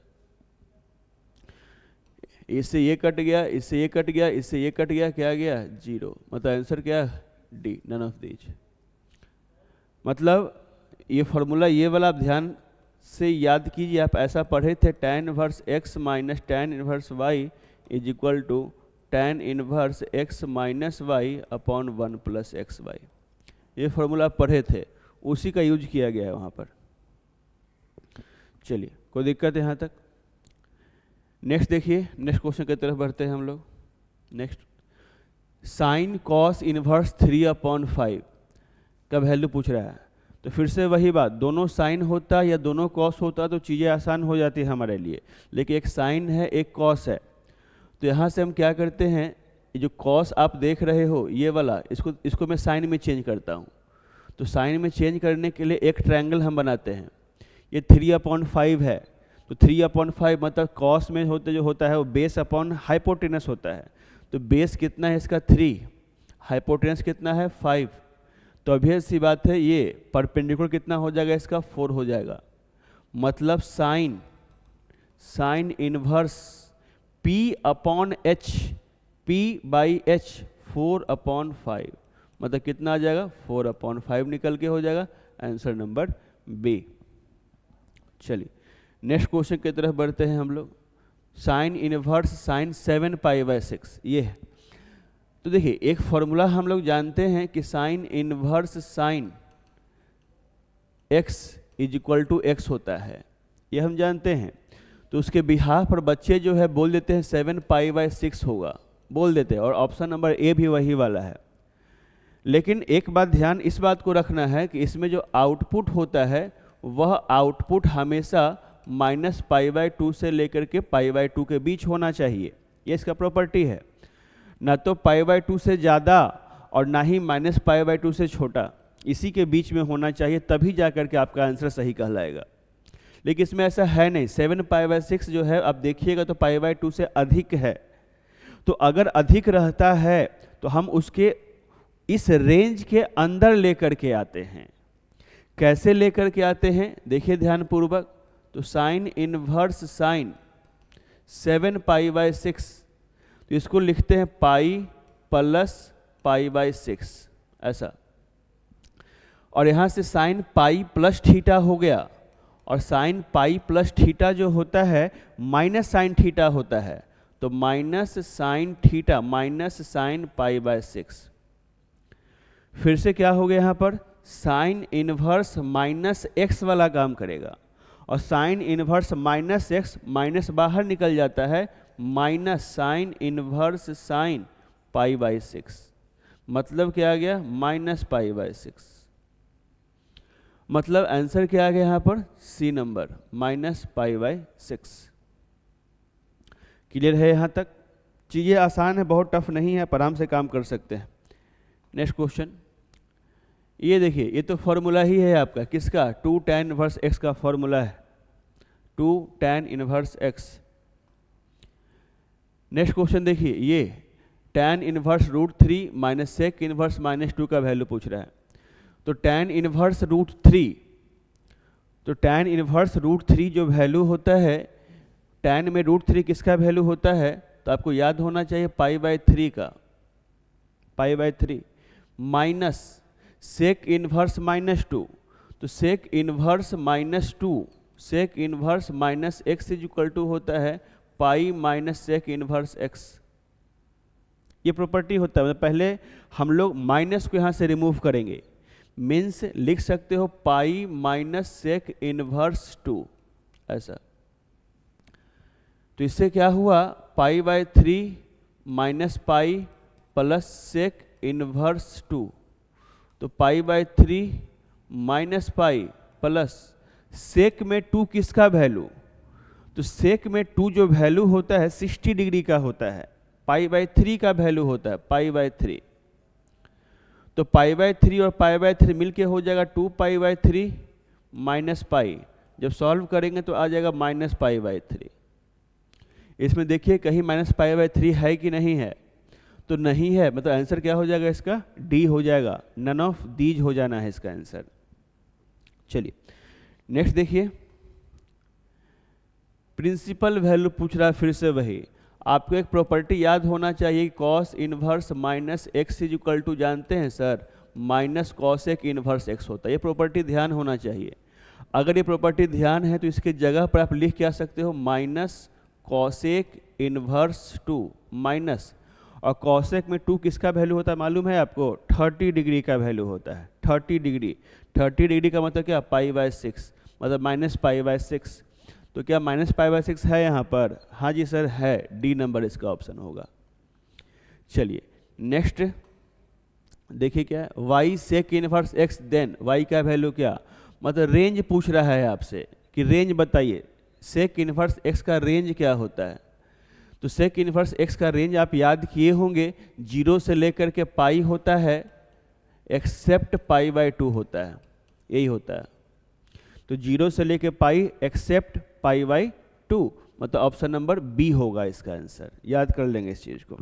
इससे ये कट गया, इससे ये कट गया, इससे ये कट गया, क्या गया, 0, मतलब आंसर क्या, डी, नन ऑफ दीज। मतलब ये फॉर्मूला ये वाला आप ध्यान से याद कीजिए, आप ऐसा पढ़े थे, tan inverse x minus tan inverse y is equal to tan inverse x minus y upon 1 plus x y. ये फॉर्मूला आप पढ़े थे, उसी का यूज किया गया है वहाँ पर। चलिए कोई दिक्कत है यहाँ तक? नेक्स्ट देखिए, नेक्स्ट क्वेश्चन की तरफ बढ़ते हैं हम लोग। नेक्स्ट, साइन कॉस इनवर्स 3/5 का वैल्यू पूछ रहा है। तो फिर से वही बात, दोनों साइन होता या दोनों कॉस होता तो चीज़ें आसान हो जाती है हमारे लिए, लेकिन एक साइन है एक कॉस है। तो यहाँ से हम क्या करते हैं, ये जो कॉस आप देख रहे हो ये वाला, इसको मैं साइन में चेंज करता हूँ। तो साइन में चेंज करने के लिए एक ट्रायंगल हम बनाते हैं, ये 3/5 है, तो 3/5 मतलब कॉस में जो होता है वो बेस अपॉन हाइपोटेनस होता है। तो बेस कितना है इसका, 3, हाइपोटेनस कितना है, 5। तो अभी सी बात है, ये परपेंडिकुलर कितना हो जाएगा इसका, 4 हो जाएगा। मतलब साइन इनवर्स P/H, P/H 4/5, मतलब कितना आ जाएगा, 4/5 निकल के हो जाएगा आंसर नंबर बी। चलिए नेक्स्ट क्वेश्चन की तरफ बढ़ते हैं हम लोग। साइन इनवर्स साइन 7π/6 ये है। तो देखिए एक फॉर्मूला हम लोग जानते हैं कि sine inverse sine x is equal to x होता है, ये हम जानते हैं। तो उसके बिहाफ पर बच्चे जो है बोल देते हैं 7π/6 होगा, बोल देते हैं, और ऑप्शन नंबर ए भी वही वाला है। लेकिन एक बात ध्यान इस बात को रखना है कि इसमें जो आउटपुट होता है वह आउटपुट हमेशा -π/2 से लेकर के π/2 के बीच होना चाहिए, ये इसका प्रॉपर्टी है। ना तो π/2 से ज़्यादा और ना ही -π/2 से छोटा, इसी के बीच में होना चाहिए, तभी जा कर के आपका आंसर सही कहलाएगा। लेकिन इसमें ऐसा है नहीं, 7π/6 जो है आप देखिएगा तो π/2 से अधिक है। तो अगर अधिक रहता है तो हम उसके इस रेंज के अंदर लेकर के आते हैं। कैसे लेकर के आते हैं देखिए ध्यानपूर्वक, तो साइन इनवर्स साइन 7π/6, तो इसको लिखते हैं पाई प्लस π/6 ऐसा, और यहाँ से साइन पाई प्लस थीटा हो गया, और साइन पाई प्लस थीटा जो होता है माइनस साइन थीटा होता है, तो minus sine theta minus sine π/6। फिर से क्या हो गया यहाँ पर, साइन इनवर्स माइनस एक्स वाला काम करेगा, और sine inverse minus x minus बाहर निकल जाता है, माइनस साइन इनवर्स साइन π/6, मतलब क्या आ गया माइनस π/6। मतलब आंसर क्या आ गया यहाँ पर, सी नंबर माइनस π/6। क्लियर है यहाँ तक? चीज़ें आसान है, बहुत टफ नहीं है, आराम से काम कर सकते हैं। नेक्स्ट क्वेश्चन, ये देखिए, ये तो फॉर्मूला ही है आपका, किसका, 2 tan इनवर्स x का फॉर्मूला है, 2 tan inverse x। Next question देखिए, ये tan inverse √3 minus sec inverse -2 का वैल्यू पूछ रहा है। तो tan इनवर्स √3, तो tan इनवर्स √3 जो वैल्यू होता है, tan में √3 किसका वैल्यू होता है, तो आपको याद होना चाहिए π/3 का, π/3 माइनस सेक इनवर्स -2, तो sec inverse -2, sec inverse minus x is equal to होता है pi minus sec inverse x. ये प्रॉपर्टी होता है, मतलब पहले हम लोग माइनस को यहाँ से रिमूव करेंगे, मीन्स लिख सकते हो पाई माइनस सेक इनवर्स 2 ऐसा। तो इससे क्या हुआ, π/3 minus pi plus sec inverse 2, तो π/3 माइनस पाई प्लस सेक में 2 किसका वैल्यू, तो सेक में 2 जो वैल्यू होता है 60 डिग्री का होता है, π/3 का वैल्यू होता है π/3, तो π/3 और π/3 मिलके हो जाएगा 2π/3 माइनस पाई, जब सॉल्व करेंगे तो आ जाएगा माइनस π/3। इसमें देखिए कहीं माइनस π/3 है कि नहीं है, तो नहीं है, मतलब आंसर क्या हो जाएगा इसका, डी हो जाएगा, नन ऑफ दीज हो जाना है इसका आंसर। चलिए नेक्स्ट देखिए, प्रिंसिपल वैल्यू पूछ रहा है, फिर से वही, आपको एक प्रॉपर्टी याद होना चाहिए, cos inverse minus x is equal to, जानते हैं sir, minus cosec inverse x होता है, ये प्रॉपर्टी ध्यान होना चाहिए। अगर ये प्रॉपर्टी ध्यान है तो इसके जगह पर आप लिख क्या सकते हो, माइनस कॉसेक इनवर्स 2 माइनस, और कॉसेक में 2 किसका वैल्यू होता है मालूम है आपको, 30 डिग्री का वैल्यू होता है, 30 डिग्री। 30 डिग्री का मतलब क्या, π/6, मतलब माइनस π/6। तो क्या माइनस π/6 है यहाँ पर, हाँ जी सर है, डी नंबर इसका ऑप्शन होगा। चलिए नेक्स्ट देखिए क्या है, y sec inverse x, then y का वैल्यू क्या, मतलब रेंज पूछ रहा है आपसे कि रेंज बताइए, सेक इनवर्स x का रेंज क्या होता है। तो सेक इनवर्स x का रेंज आप याद किए होंगे, 0 से लेकर के पाई होता है, एक्सेप्ट π/2 होता है, यही होता है। तो 0 से लेकर पाई एक्सेप्ट π/2, मतलब ऑप्शन नंबर बी होगा इसका आंसर, याद कर लेंगे इस चीज को।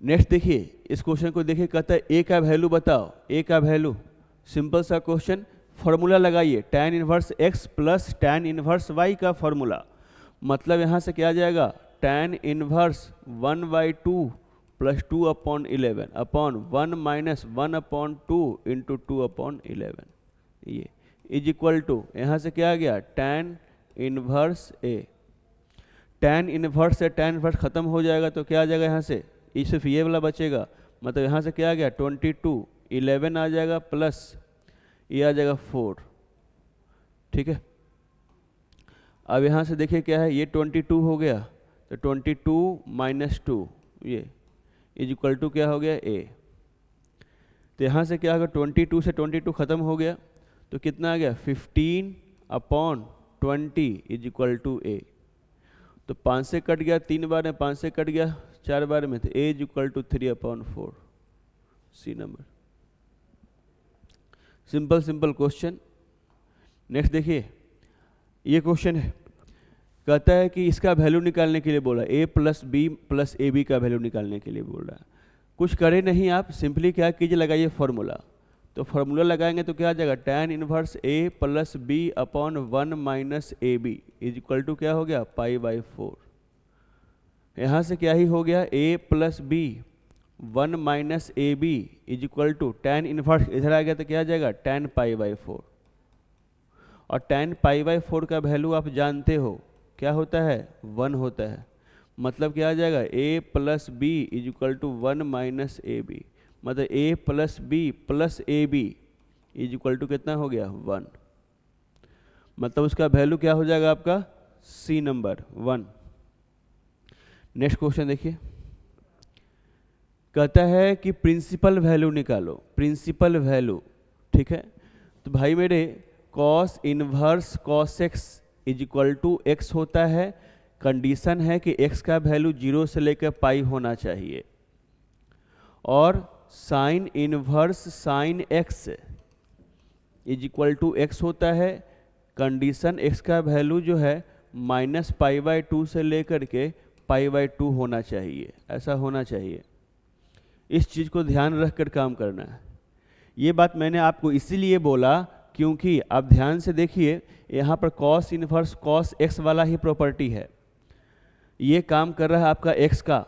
नेक्स्ट देखिए, इस क्वेश्चन को देखिए, कहता है ए का वैल्यू बताओ, ए का वैल्यू, सिंपल सा क्वेश्चन, फॉर्मूला लगाइए, tan inverse x plus tan inverse y का फॉर्मूला, मतलब यहाँ से क्या आ जाएगा, tan inverse 1/2 plus 2/11 upon 1 minus 1/2 into 2/11, ये इज इक्वल टू, यहाँ से क्या आ गया, tan inverse a। tan inverse से tan इनवर्स खत्म हो जाएगा तो क्या आ जाएगा यहाँ से, ये सिर्फ ये वाला बचेगा, मतलब यहाँ से क्या आ गया 22, 11 आ जाएगा प्लस ये आ जाएगा 4, ठीक है। अब यहाँ से देखिए क्या है, ये 22 हो गया, तो 22 माइनस 2 ये इज इक्वल टू क्या हो गया a। तो यहाँ से क्या होगा, 22 से 22 खत्म हो गया, तो कितना आ गया 15/20 इज इक्वल टू a। तो 5 से कट गया 3 बार में, 5 से कट गया 4 बार में, तो a is equal to 3/4, C number. Simple simple question. Next देखिए, ये क्वेश्चन है, कहता है कि इसका वैल्यू निकालने के लिए बोला, a plus b plus a b का वैल्यू निकालने के लिए बोल रहा है। कुछ करे नहीं आप, सिंपली क्या कीजिए, लगाइए फॉर्मूला। तो फॉर्मूला लगाएंगे तो क्या आ जाएगा, tan inverse a plus b upon 1 minus a b is equal to क्या हो गया, π/4। यहाँ से क्या ही हो गया, a plus b 1 minus a b is equal to tan inverse, इधर आ गया तो क्या आ जाएगा, tan π/4। और tan π/4 का वैल्यू आप जानते हो क्या होता है, 1 होता है। मतलब क्या आ जाएगा, a plus b is equal to 1 minus a b, मतलब a plus b plus a b is equal to कितना हो गया, 1। मतलब उसका वैल्यू क्या हो जाएगा आपका, सी नंबर 1। नेक्स्ट क्वेश्चन देखिए, कहता है कि प्रिंसिपल वैल्यू निकालो, प्रिंसिपल वैल्यू, ठीक है। तो भाई मेरे cos inverse cos x is equal to x होता है, कंडीशन है कि x का वैल्यू 0 से लेकर पाई होना चाहिए, और sine inverse sine x is equal to x होता है, कंडीशन x का वैल्यू जो है -π/2 से लेकर के π/2 होना चाहिए, ऐसा होना चाहिए। इस चीज़ को ध्यान रख कर काम करना है। ये बात मैंने आपको इसीलिए बोला क्योंकि आप ध्यान से देखिए, यहाँ पर कॉस इनवर्स कॉस x वाला ही प्रॉपर्टी है, ये काम कर रहा है आपका x का,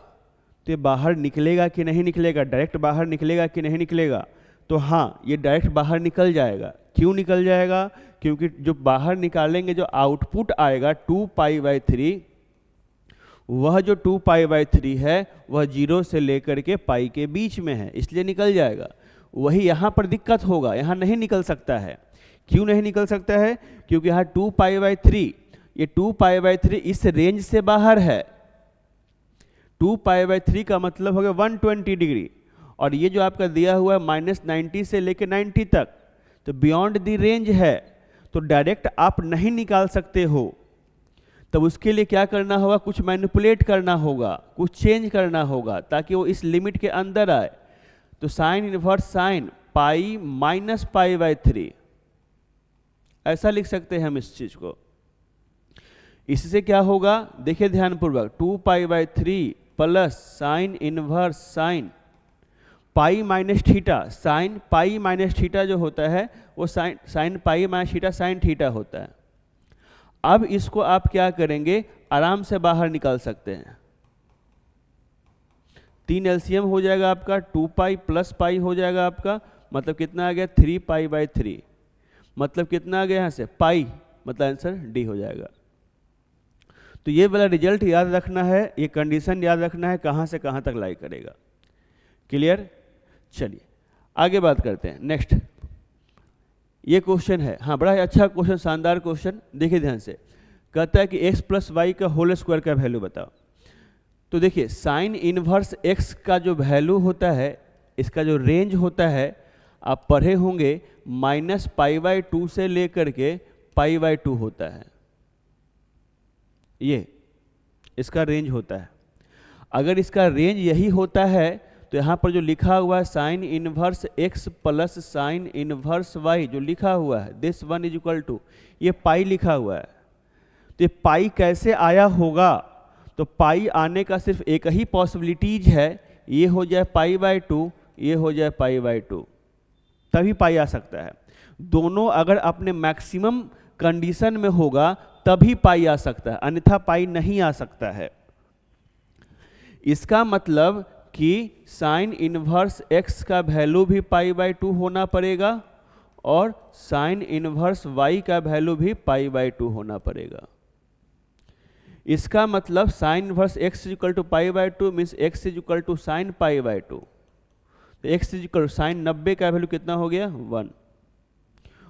तो ये बाहर निकलेगा कि नहीं निकलेगा, डायरेक्ट बाहर निकलेगा कि नहीं निकलेगा, तो हाँ ये डायरेक्ट बाहर निकल जाएगा। क्यों निकल जाएगा, क्योंकि जो बाहर निकालेंगे जो आउटपुट आएगा 2π/3, वह जो 2π/3 है वह 0 से लेकर के पाई के बीच में है, इसलिए निकल जाएगा। वही यहाँ पर दिक्कत होगा, यहाँ नहीं निकल सकता है। क्यों नहीं निकल सकता है, क्योंकि यहाँ 2π/3, ये 2π/3 इस रेंज से बाहर है। 2π/3 का मतलब हो गया 120 डिग्री, और ये जो आपका दिया हुआ है -90 से लेकर 90 तक, तो बियॉन्ड द रेंज है, तो डायरेक्ट आप नहीं निकाल सकते हो। तब उसके लिए क्या करना होगा, कुछ मैनिपुलेट करना होगा, कुछ चेंज करना होगा ताकि वो इस लिमिट के अंदर आए। तो sine inverse sine pi minus π/3, ऐसा लिख सकते हैं हम इस चीज को। इससे क्या होगा, देखिए ध्यानपूर्वक, 2π/3 plus sine inverse sine pi minus theta, sine pi minus theta जो होता है वो sine pi minus theta sine theta होता है। अब इसको आप क्या करेंगे, आराम से बाहर निकाल सकते हैं। 3 LCM हो जाएगा आपका, 2π प्लस पाई हो जाएगा आपका, मतलब कितना आ गया 3π/3, मतलब कितना आ गया यहाँ से पाई, मतलब आंसर डी हो जाएगा। तो ये वाला रिजल्ट याद रखना है, ये कंडीशन याद रखना है, कहाँ से कहाँ तक लाई करेगा। क्लियर, चलिए आगे बात करते हैं। नेक्स्ट ये क्वेश्चन है, हाँ बड़ा अच्छा क्वेश्चन, शानदार क्वेश्चन, देखिए ध्यान से। कहता है कि x प्लस वाई का होल स्क्वायर का वैल्यू बताओ। तो देखिए साइन इनवर्स x का जो वैल्यू होता है, इसका जो रेंज होता है, आप पढ़े होंगे -π/2 से लेकर के π/2 होता है, ये इसका रेंज होता है। अगर इसका रेंज यही होता है तो यहाँ पर जो लिखा हुआ है sign inverse x plus sine inverse y जो लिखा हुआ है, दिस 1 इज इक्वल टू, ये पाई लिखा हुआ है। तो ये पाई कैसे आया होगा, तो पाई आने का सिर्फ एक ही पॉसिबिलिटीज है, ये हो जाए π/2, ये हो जाए π/2, तभी पाई आ सकता है। दोनों अगर अपने मैक्सिमम कंडीशन में होगा तभी पाई आ सकता है, अन्यथा पाई नहीं आ सकता है। इसका मतलब कि साइन इनवर्स x का वैल्यू भी π/2 होना पड़ेगा और साइन इनवर्स y का वैल्यू भी π/2 होना पड़ेगा। इसका मतलब sine inverse x is equal to π/2 means x is equal to sine π/2। तो x is equal to sine 90 का वैल्यू कितना हो गया 1,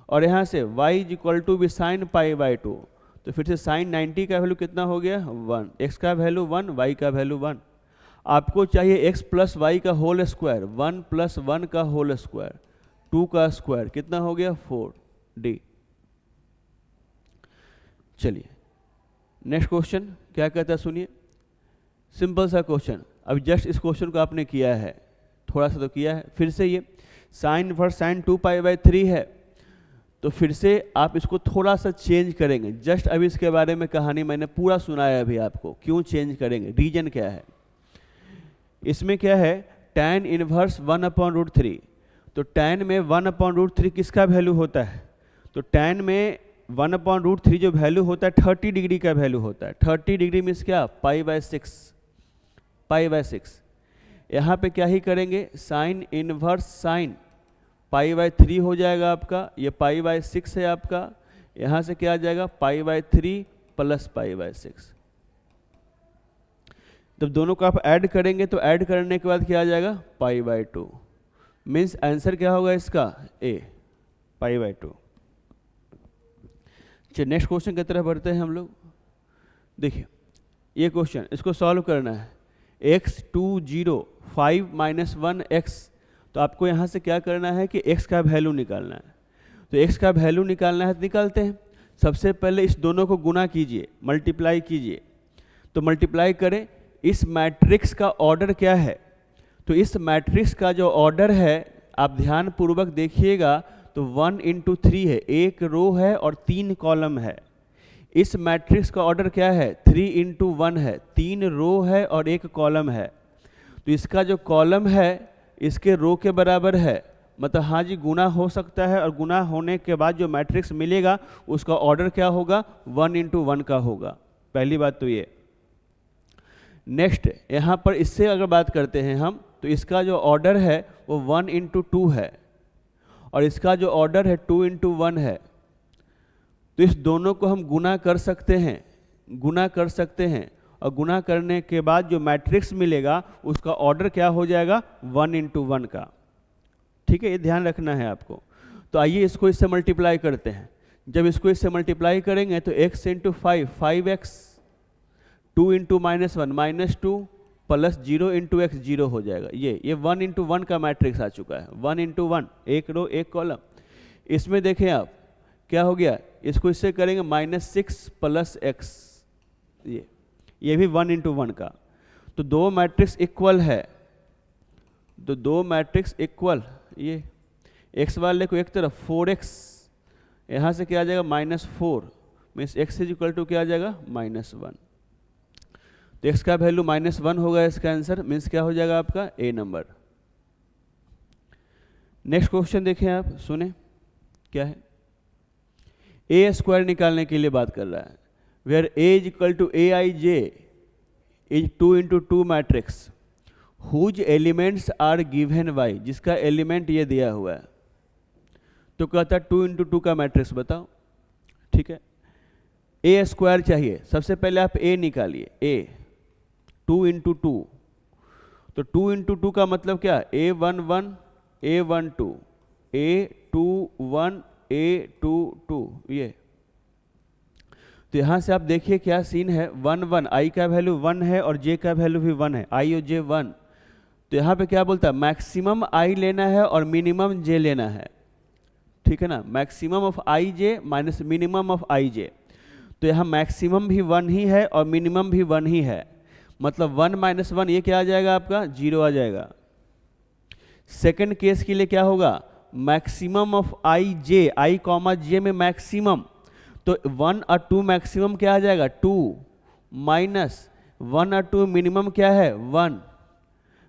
और यहाँ से y इज इक्वल टू भी साइन π/2, तो फिर से साइन 90 का वैल्यू कितना हो गया 1, x का वैल्यू 1, y का वैल्यू 1। आपको चाहिए x प्लस वाई का होल स्क्वायर, 1 प्लस 1 का होल स्क्वायर, 2 का स्क्वायर, कितना हो गया 4d। चलिए नेक्स्ट क्वेश्चन क्या कहता है सुनिए, सिंपल सा क्वेश्चन। अभी जस्ट इस क्वेश्चन को आपने किया है, थोड़ा सा तो किया है, फिर से ये साइन इनवर्स साइन 2π/3 है, तो फिर से आप इसको थोड़ा सा चेंज करेंगे। जस्ट अभी इसके बारे में कहानी मैंने पूरा सुनाया अभी आपको, क्यों चेंज करेंगे, रीजन क्या है। इसमें क्या है, tan इनवर्स 1/√3, तो tan में 1/√3 किसका वैल्यू होता है? तो tan में 1/√3 जो वैल्यू होता है 30 डिग्री का वैल्यू होता है। 30 डिग्री मीन्स क्या? पाई/6। यहाँ पे क्या ही करेंगे, साइन इनवर्स साइन पाई/3 हो जाएगा आपका, ये पाई/6 है आपका, यहाँ से क्या आ जाएगा पाई/3 प्लस पाई/6। जब दोनों को आप ऐड करेंगे तो ऐड करने के बाद क्या आ जाएगा पाई/2, मीन्स आंसर क्या होगा इसका ए, पाई/2। चलिए नेक्स्ट क्वेश्चन की तरफ बढ़ते हैं हम लोग। देखिए ये क्वेश्चन, इसको सॉल्व करना है। x 2 0 5 - 1 x, तो आपको यहाँ से क्या करना है कि x का वैल्यू निकालना है। तो x का वैल्यू निकालना है तो निकालते हैं। सबसे पहले इस दोनों को गुना कीजिए, मल्टीप्लाई कीजिए। तो मल्टीप्लाई करें, इस मैट्रिक्स का ऑर्डर क्या है? तो इस मैट्रिक्स का जो ऑर्डर है आप ध्यान पूर्वक देखिएगा तो 1 × 3 है, एक रो है और 3 कॉलम है। इस मैट्रिक्स का ऑर्डर क्या है? 3 × 1 है, 3 रो है और 1 कॉलम है। तो इसका जो कॉलम है इसके रो के बराबर है, मतलब हाँ जी गुना हो सकता है, और गुना होने के बाद जो मैट्रिक्स मिलेगा उसका ऑर्डर क्या होगा? 1 × 1 का होगा। पहली बात तो ये। नेक्स्ट यहाँ पर इससे अगर बात करते हैं हम, तो इसका जो ऑर्डर है वो 1 × 2 है और इसका जो ऑर्डर है 2 × 1 है। तो इस दोनों को हम गुना कर सकते हैं, और गुना करने के बाद जो मैट्रिक्स मिलेगा उसका ऑर्डर क्या हो जाएगा? 1 × 1 का। ठीक है, ये ध्यान रखना है आपको। तो आइए इसको इससे मल्टीप्लाई करते हैं। जब इसको इससे मल्टीप्लाई करेंगे तो x × 5 5x, 2 × -1 -2 प्लस 0 × x 0 हो जाएगा। ये 1 × 1 का मैट्रिक्स आ चुका है। 1 × 1, एक रो एक कॉलम। इसमें देखें आप क्या हो गया, इसको इससे करेंगे -6 प्लस x, ये भी 1 × 1 का। तो दो मैट्रिक्स इक्वल है, तो दो मैट्रिक्स इक्वल, ये x वाले को एक तरफ 4x, यहाँ से क्या आ जाएगा -4, मीन्स x = क्या आ जाएगा -1। तो x का वैल्यू -1 होगा इसका आंसर, मीन्स क्या हो जाएगा आपका ए नंबर। नेक्स्ट क्वेश्चन देखें आप, सुने क्या है। a² निकालने के लिए बात कर रहा है। Where a = aij is 2 × 2 matrix whose elements are given by, जिसका एलिमेंट ये दिया हुआ है। तो कहता है 2 × 2 का मैट्रिक्स बताओ। ठीक है, a² चाहिए। सबसे पहले आप a निकालिए, a 2 × 2, तो 2 × 2 का मतलब क्या? a11 a12 a21 a22, ये। तो यहाँ से आप देखिए क्या सीन है, 1 1, i का वैल्यू 1 है और j का वैल्यू भी 1 है, i और j 1। तो यहाँ पे क्या बोलता है? मैक्सिमम i लेना है और मिनिमम j लेना है। ठीक है ना, maximum of i j minus minimum of i j। तो यहाँ मैक्सिमम भी 1 ही है और मिनिमम भी 1 ही है, मतलब 1 - 1 ये क्या आ जाएगा आपका? 0 आ जाएगा। सेकंड केस के लिए क्या होगा? Maximum of i j, i, j में मैक्सिमम, तो 1 और 2 मैक्सिमम क्या आ जाएगा? 2 माइनस 1 और 2 मिनिमम क्या है? 1,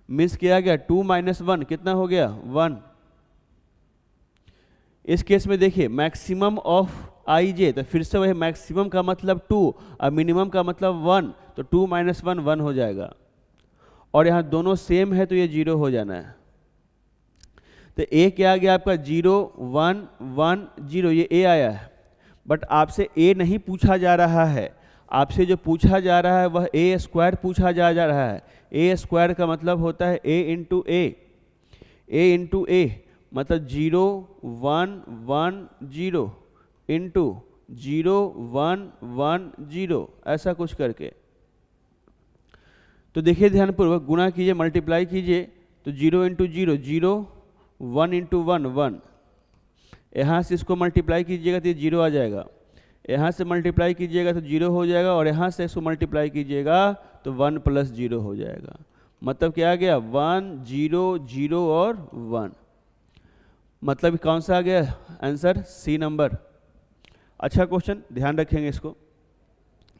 मीन्स क्या आ गया? 2 - 1 कितना हो गया? 1। इस केस में देखिए मैक्सिमम ऑफ i j, तो फिर से वही मैक्सिमम का मतलब 2 और मिनिमम का मतलब 1, तो 2 - 1 1 हो जाएगा। और यहाँ दोनों सेम है तो ये 0 हो जाना है। तो a क्या आ गया आपका? 0 1 1 0, ये a आया है। बट आपसे a नहीं पूछा जा रहा है, आपसे जो पूछा जा रहा है वह a² पूछा जा रहा है। a² का मतलब होता है a × a, मतलब 0 1 1 0 इंटू 0 1 1 0, ऐसा कुछ करके। तो देखिए ध्यानपूर्वक, गुना कीजिए, मल्टीप्लाई कीजिए, तो 0 × 0 0, 1 × 1 1, यहाँ से इसको मल्टीप्लाई कीजिएगा तो ये 0 आ जाएगा, यहाँ से मल्टीप्लाई कीजिएगा तो 0 हो जाएगा, और यहाँ से इसको मल्टीप्लाई कीजिएगा तो 1 + 0 हो जाएगा। मतलब क्या आ गया? 1 0 0 और 1, मतलब कौन सा आ गया आंसर? C number. अच्छा क्वेश्चन, ध्यान रखेंगे इसको।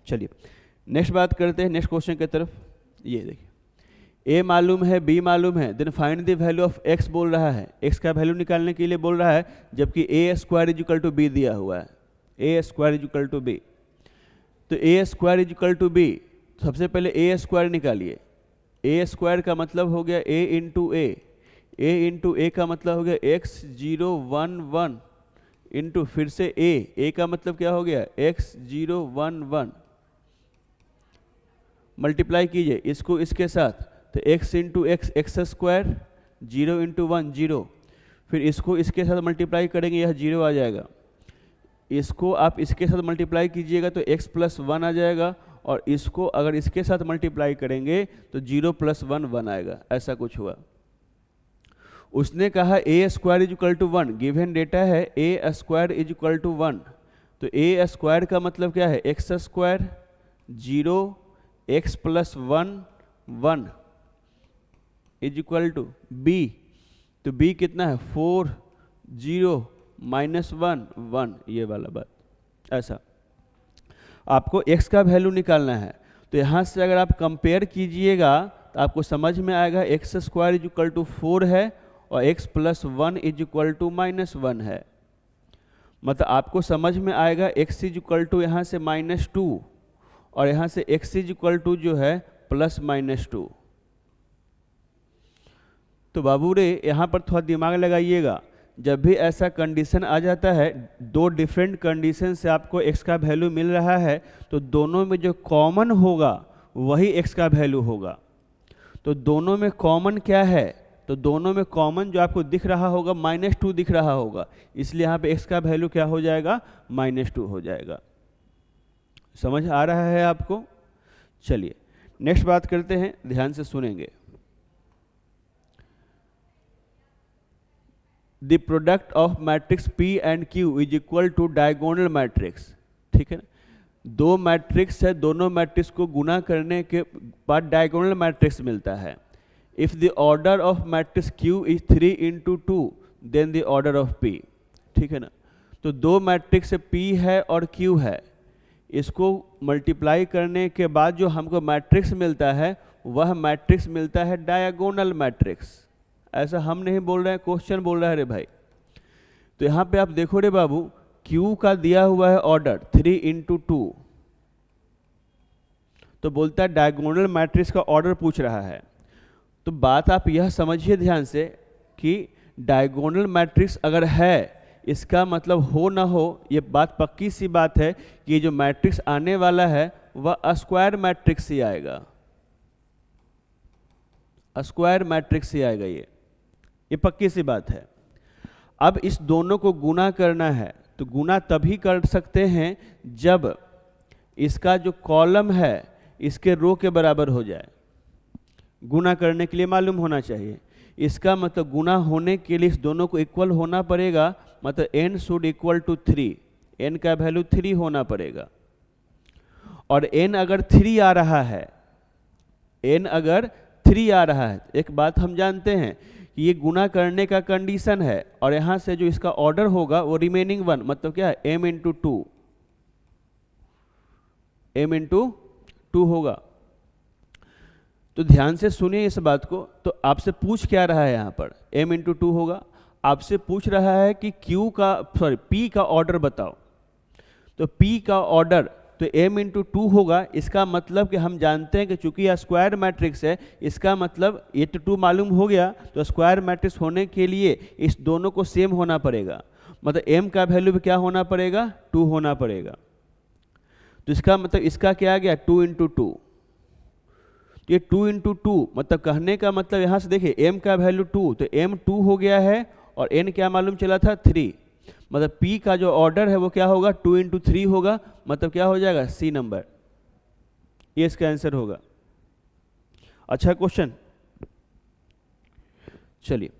चलिए नेक्स्ट बात करते हैं, नेक्स्ट क्वेश्चन की तरफ। ये देखिए, ए मालूम है, बी मालूम है, then find the value of x बोल रहा है, एक्स का वैल्यू निकालने के लिए बोल रहा है, जबकि A square is equal to B दिया हुआ है, A square is equal to B. तो A square is equal to B, सबसे पहले ए स्क्वायर निकालिए। ए स्क्वायर का मतलब हो गया ए इंटू ए का मतलब हो गया एक्स 0 1 1 इंटू फिर से ए का मतलब क्या हो गया एक्स 0 1 1, मल्टीप्लाई कीजिए इसको इसके साथ, तो x into x square, 0 into 1 0, फिर इसको इसके साथ मल्टीप्लाई करेंगे, यह 0 आ जाएगा, इसको आप इसके साथ मल्टीप्लाई कीजिएगा तो x प्लस 1 आ जाएगा, और इसको अगर इसके साथ मल्टीप्लाई करेंगे तो 0 प्लस 1 1 आएगा, ऐसा कुछ हुआ। उसने कहा A square is equal to 1, given data है A square is equal to 1, तो ए स्क्वायर का मतलब क्या है x square 0 x plus 1 1 is equal to B, तो बी कितना है 4 0 माइनस 1 1, ये वाला बात। ऐसा आपको x का वैल्यू निकालना है, तो यहाँ से अगर आप कंपेयर कीजिएगा तो आपको समझ में आएगा x square is equal to 4 है और x plus 1 is equal to minus 1 है, मतलब आपको समझ में आएगा x इज इक्वल टू यहाँ से -2 और यहाँ से x इज इक्वल टू जो है +-2। तो बाबू रे यहाँ पर थोड़ा दिमाग लगाइएगा, जब भी ऐसा कंडीशन आ जाता है, दो डिफरेंट कंडीशन से आपको x का वैल्यू मिल रहा है, तो दोनों में जो कॉमन होगा वही x का वैल्यू होगा। तो दोनों में कॉमन क्या है, तो दोनों में कॉमन जो आपको दिख रहा होगा -2 दिख रहा होगा, इसलिए यहाँ पे x का वैल्यू क्या हो जाएगा -2 हो जाएगा। समझ आ रहा है आपको? चलिए नेक्स्ट बात करते हैं, ध्यान से सुनेंगे। The product of matrix P and Q is equal to diagonal matrix, ठीक है ना। दो मैट्रिक्स है, दोनों मैट्रिक्स को गुना करने के बाद डायगोनल मैट्रिक्स मिलता है। If the order of matrix Q is 3 into 2 then the order of P, ठीक है ना। तो दो मैट्रिक्स P है और Q है, इसको मल्टीप्लाई करने के बाद जो हमको मैट्रिक्स मिलता है वह मैट्रिक्स मिलता है डायगोनल मैट्रिक्स। ऐसा हम नहीं बोल रहे हैं, क्वेश्चन बोल रहा है रे भाई। तो यहाँ पे आप देखो रे बाबू, Q का दिया हुआ है ऑर्डर 3 into 2, तो बोलता है डायगोनल मैट्रिक्स का ऑर्डर पूछ रहा है। तो बात आप यह समझिए ध्यान से कि डायगोनल मैट्रिक्स अगर है, इसका मतलब हो ना हो, ये बात पक्की सी बात है कि जो मैट्रिक्स आने वाला है वह स्क्वायर मैट्रिक्स ही आएगा, स्क्वायर मैट्रिक्स ही आएगा, ये पक्की सी बात है। अब इस दोनों को गुना करना है, तो गुना तभी कर सकते हैं जब इसका जो कॉलम है इसके रो के बराबर हो जाए। गुना करने के लिए मालूम होना चाहिए, इसका मतलब गुना होने के लिए इस दोनों को इक्वल होना पड़ेगा, मतलब n should equal to 3, n का वैल्यू 3 होना पड़ेगा। और n अगर 3 आ रहा है, n अगर 3 आ रहा है, एक बात हम जानते हैं कि ये गुना करने का कंडीशन है, और यहाँ से जो इसका ऑर्डर होगा वो रिमेनिंग 1, मतलब क्या है m इंटू 2 होगा। तो ध्यान से सुनिए इस बात को। तो आपसे पूछ क्या रहा है यहाँ पर, m इंटू 2 होगा। आपसे पूछ रहा है कि P का ऑर्डर बताओ। तो P का ऑर्डर तो m इंटू 2 होगा। इसका मतलब कि हम जानते हैं कि चूंकि यह स्क्वायर मैट्रिक्स है, इसका मतलब ये तो 2 मालूम हो गया, तो स्क्वायर मैट्रिक्स होने के लिए इस दोनों को सेम होना पड़ेगा, मतलब m का वैल्यू भी क्या होना पड़ेगा 2 होना पड़ेगा। तो इसका मतलब इसका क्या आ गया 2 इंटू 2, ये 2 इंटू 2 मतलब कहने का मतलब यहाँ से देखिए m का वैल्यू 2, तो m 2 हो गया है और n क्या मालूम चला था 3, मतलब P का जो ऑर्डर है वो क्या होगा 2 इंटू 3 होगा, मतलब क्या हो जाएगा C नंबर, ये इसका आंसर होगा। अच्छा क्वेश्चन। चलिए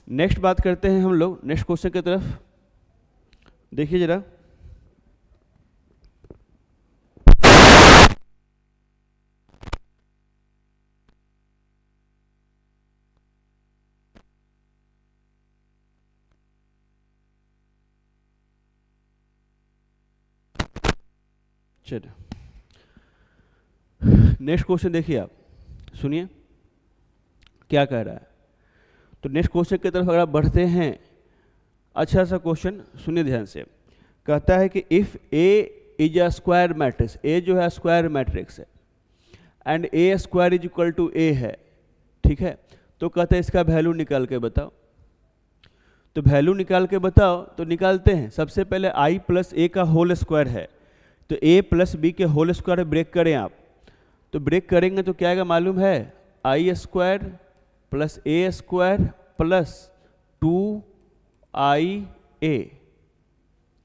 नेक्स्ट बात करते हैं हम लोग, नेक्स्ट क्वेश्चन की तरफ देखिए जरा। चलिए नेक्स्ट क्वेश्चन देखिए, आप सुनिए। क्या कह रहा है। तो नेक्स्ट क्वेश्चन की तरफ अगर आप बढ़ते हैं, अच्छा सा क्वेश्चन सुनिए ध्यान से। कहता है कि if A is a square matrix, A जो है स्क्वायर मैट्रिक्स है, and A square is equal to A है, ठीक है। तो कहते हैं इसका वैल्यू निकाल के बताओ। तो वैल्यू निकाल के बताओ, तो निकालते हैं। सबसे पहले आई प्लस ए का होल स्क्वायर है, तो ए प्लस बी के होल स्क्वायर ब्रेक करें आप, तो ब्रेक करेंगे तो क्या आएगा मालूम है, आई स्क्वायर प्लस ए स्क्वायर प्लस 2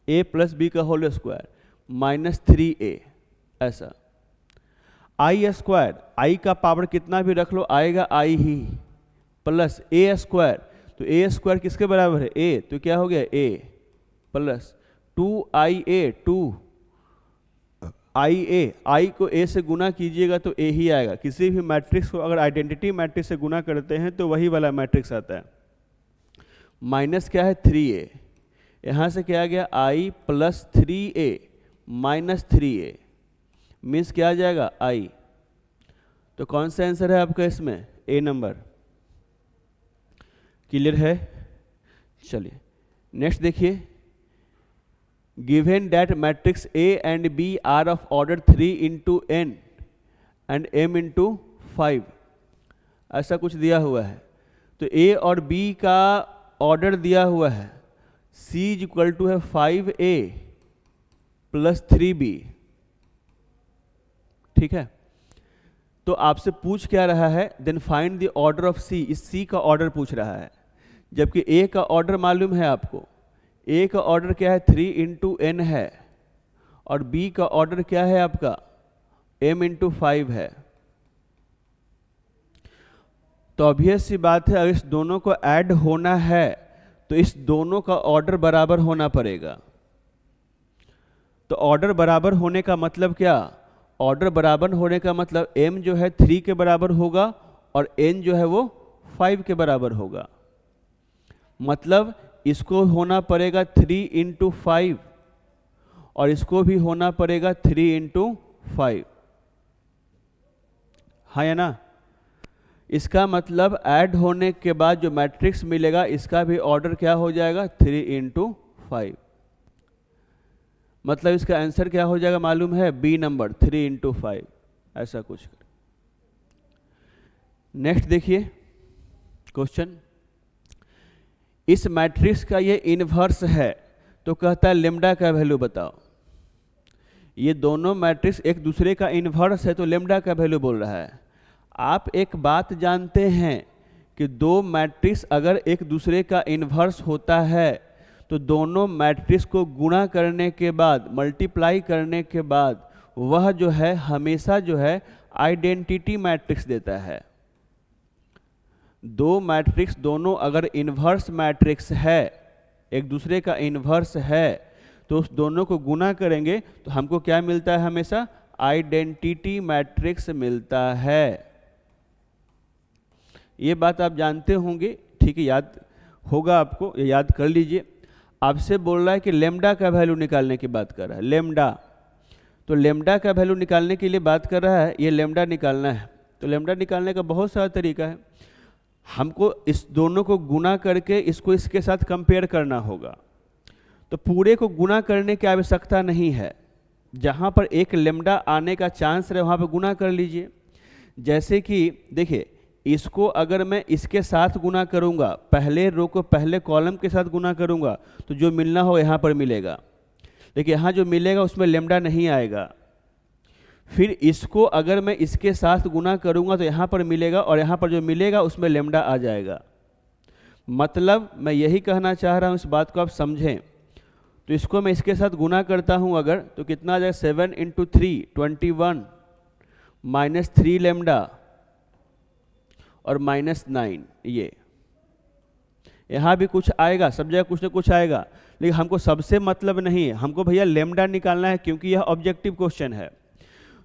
ए प्लस बी का होल स्क्वायर माइनस 3a, ऐसा। आई स्क्वायर, आई का पावर कितना भी रख लो आएगा आई ही, प्लस ए स्क्वायर, तो ए स्क्वायर किसके बराबर है, ए, तो क्या हो गया ए प्लस 2ia, 2ia, आई को ए से गुना कीजिएगा तो ए ही आएगा। किसी भी मैट्रिक्स को अगर आइडेंटिटी मैट्रिक्स से गुना करते हैं तो वही वाला मैट्रिक्स आता है। माइनस क्या है 3a, यहाँ से क्या आ गया आई plus 3a minus 3a, means क्या आ जाएगा आई। तो कौन सा आंसर है आपका इसमें, ए नंबर। क्लियर है। चलिए नेक्स्ट देखिए, given that matrix a and b are of order 3 into n and m into 5, ऐसा कुछ दिया हुआ है। तो ए और बी का ऑर्डर दिया हुआ है, c इज इक्वल टू है 5a प्लस 3b, ठीक है। तो आपसे पूछ क्या रहा है, then find the order of c, इस c का ऑर्डर पूछ रहा है, जबकि a का ऑर्डर मालूम है आपको। a का ऑर्डर क्या है 3 into n है, और b का ऑर्डर क्या है आपका m into 5 है। तो ऑब्वियस सी बात है, अगर इस दोनों को ऐड होना है तो इस दोनों का ऑर्डर बराबर होना पड़ेगा। तो ऑर्डर बराबर होने का मतलब क्या, ऑर्डर बराबर होने का मतलब m जो है 3 के बराबर होगा और n जो है वो 5 के बराबर होगा। मतलब इसको होना पड़ेगा 3 into 5 और इसको भी होना पड़ेगा 3 into 5, हाँ या ना। इसका मतलब ऐड होने के बाद जो मैट्रिक्स मिलेगा इसका भी ऑर्डर क्या हो जाएगा 3 into 5। मतलब इसका आंसर क्या हो जाएगा मालूम है, बी नंबर 3 into 5, ऐसा कुछ। नेक्स्ट देखिए क्वेश्चन, इस मैट्रिक्स का ये इन्वर्स है, तो कहता है लेम्डा का वैल्यू बताओ। ये दोनों मैट्रिक्स एक दूसरे का इन्वर्स है, तो लेम्डा का वैल्यू बोल रहा है। आप एक बात जानते हैं कि दो मैट्रिक्स अगर एक दूसरे का इन्वर्स होता है तो दोनों मैट्रिक्स को गुणा करने के बाद, मल्टीप्लाई करने के बाद वह जो है हमेशा जो है आइडेंटिटी मैट्रिक्स देता है। दो मैट्रिक्स दोनों अगर इन्वर्स मैट्रिक्स है, एक दूसरे का इन्वर्स है, तो उस दोनों को गुना करेंगे तो हमको क्या मिलता है, हमेशा आइडेंटिटी मैट्रिक्स मिलता है। ये बात आप जानते होंगे, ठीक है, याद होगा आपको, ये याद कर लीजिए। आपसे बोल रहा है कि लेम्डा का वैल्यू निकालने की बात कर रहा है, लेम्डा। तो लेम्डा का वैल्यू निकालने के लिए बात कर रहा है, ये लेम्डा निकालना है। तो लेम्डा निकालने का बहुत सारा तरीका है। हमको इस दोनों को गुना करके इसको इसके साथ कंपेयर करना होगा। तो पूरे को गुना करने की आवश्यकता नहीं है, जहाँ पर एक लेम्डा आने का चांस रहे वहाँ पर गुना कर लीजिए। जैसे कि देखिए, इसको अगर मैं इसके साथ गुना करूँगा, पहले रो को पहले कॉलम के साथ गुना करूँगा, तो जो मिलना हो यहाँ पर मिलेगा, लेकिन यहाँ जो मिलेगा उसमें लेम्डा नहीं आएगा। फिर इसको अगर मैं इसके साथ गुना करूँगा तो यहाँ पर मिलेगा, और यहाँ पर जो मिलेगा उसमें लेम्डा आ जाएगा। मतलब मैं यही कहना चाह रहा हूँ, इस बात को आप समझें। तो इसको मैं इसके साथ गुना करता हूँ अगर, तो कितना आ जाएगा 7 into 3 21 माइनस 3 लेम्डा और माइनस 9। ये यहाँ भी कुछ आएगा, सब जगह कुछ ना कुछ आएगा, लेकिन हमको सबसे मतलब नहीं है, हमको भैया लेम्डा निकालना है, क्योंकि यह ऑब्जेक्टिव क्वेश्चन है।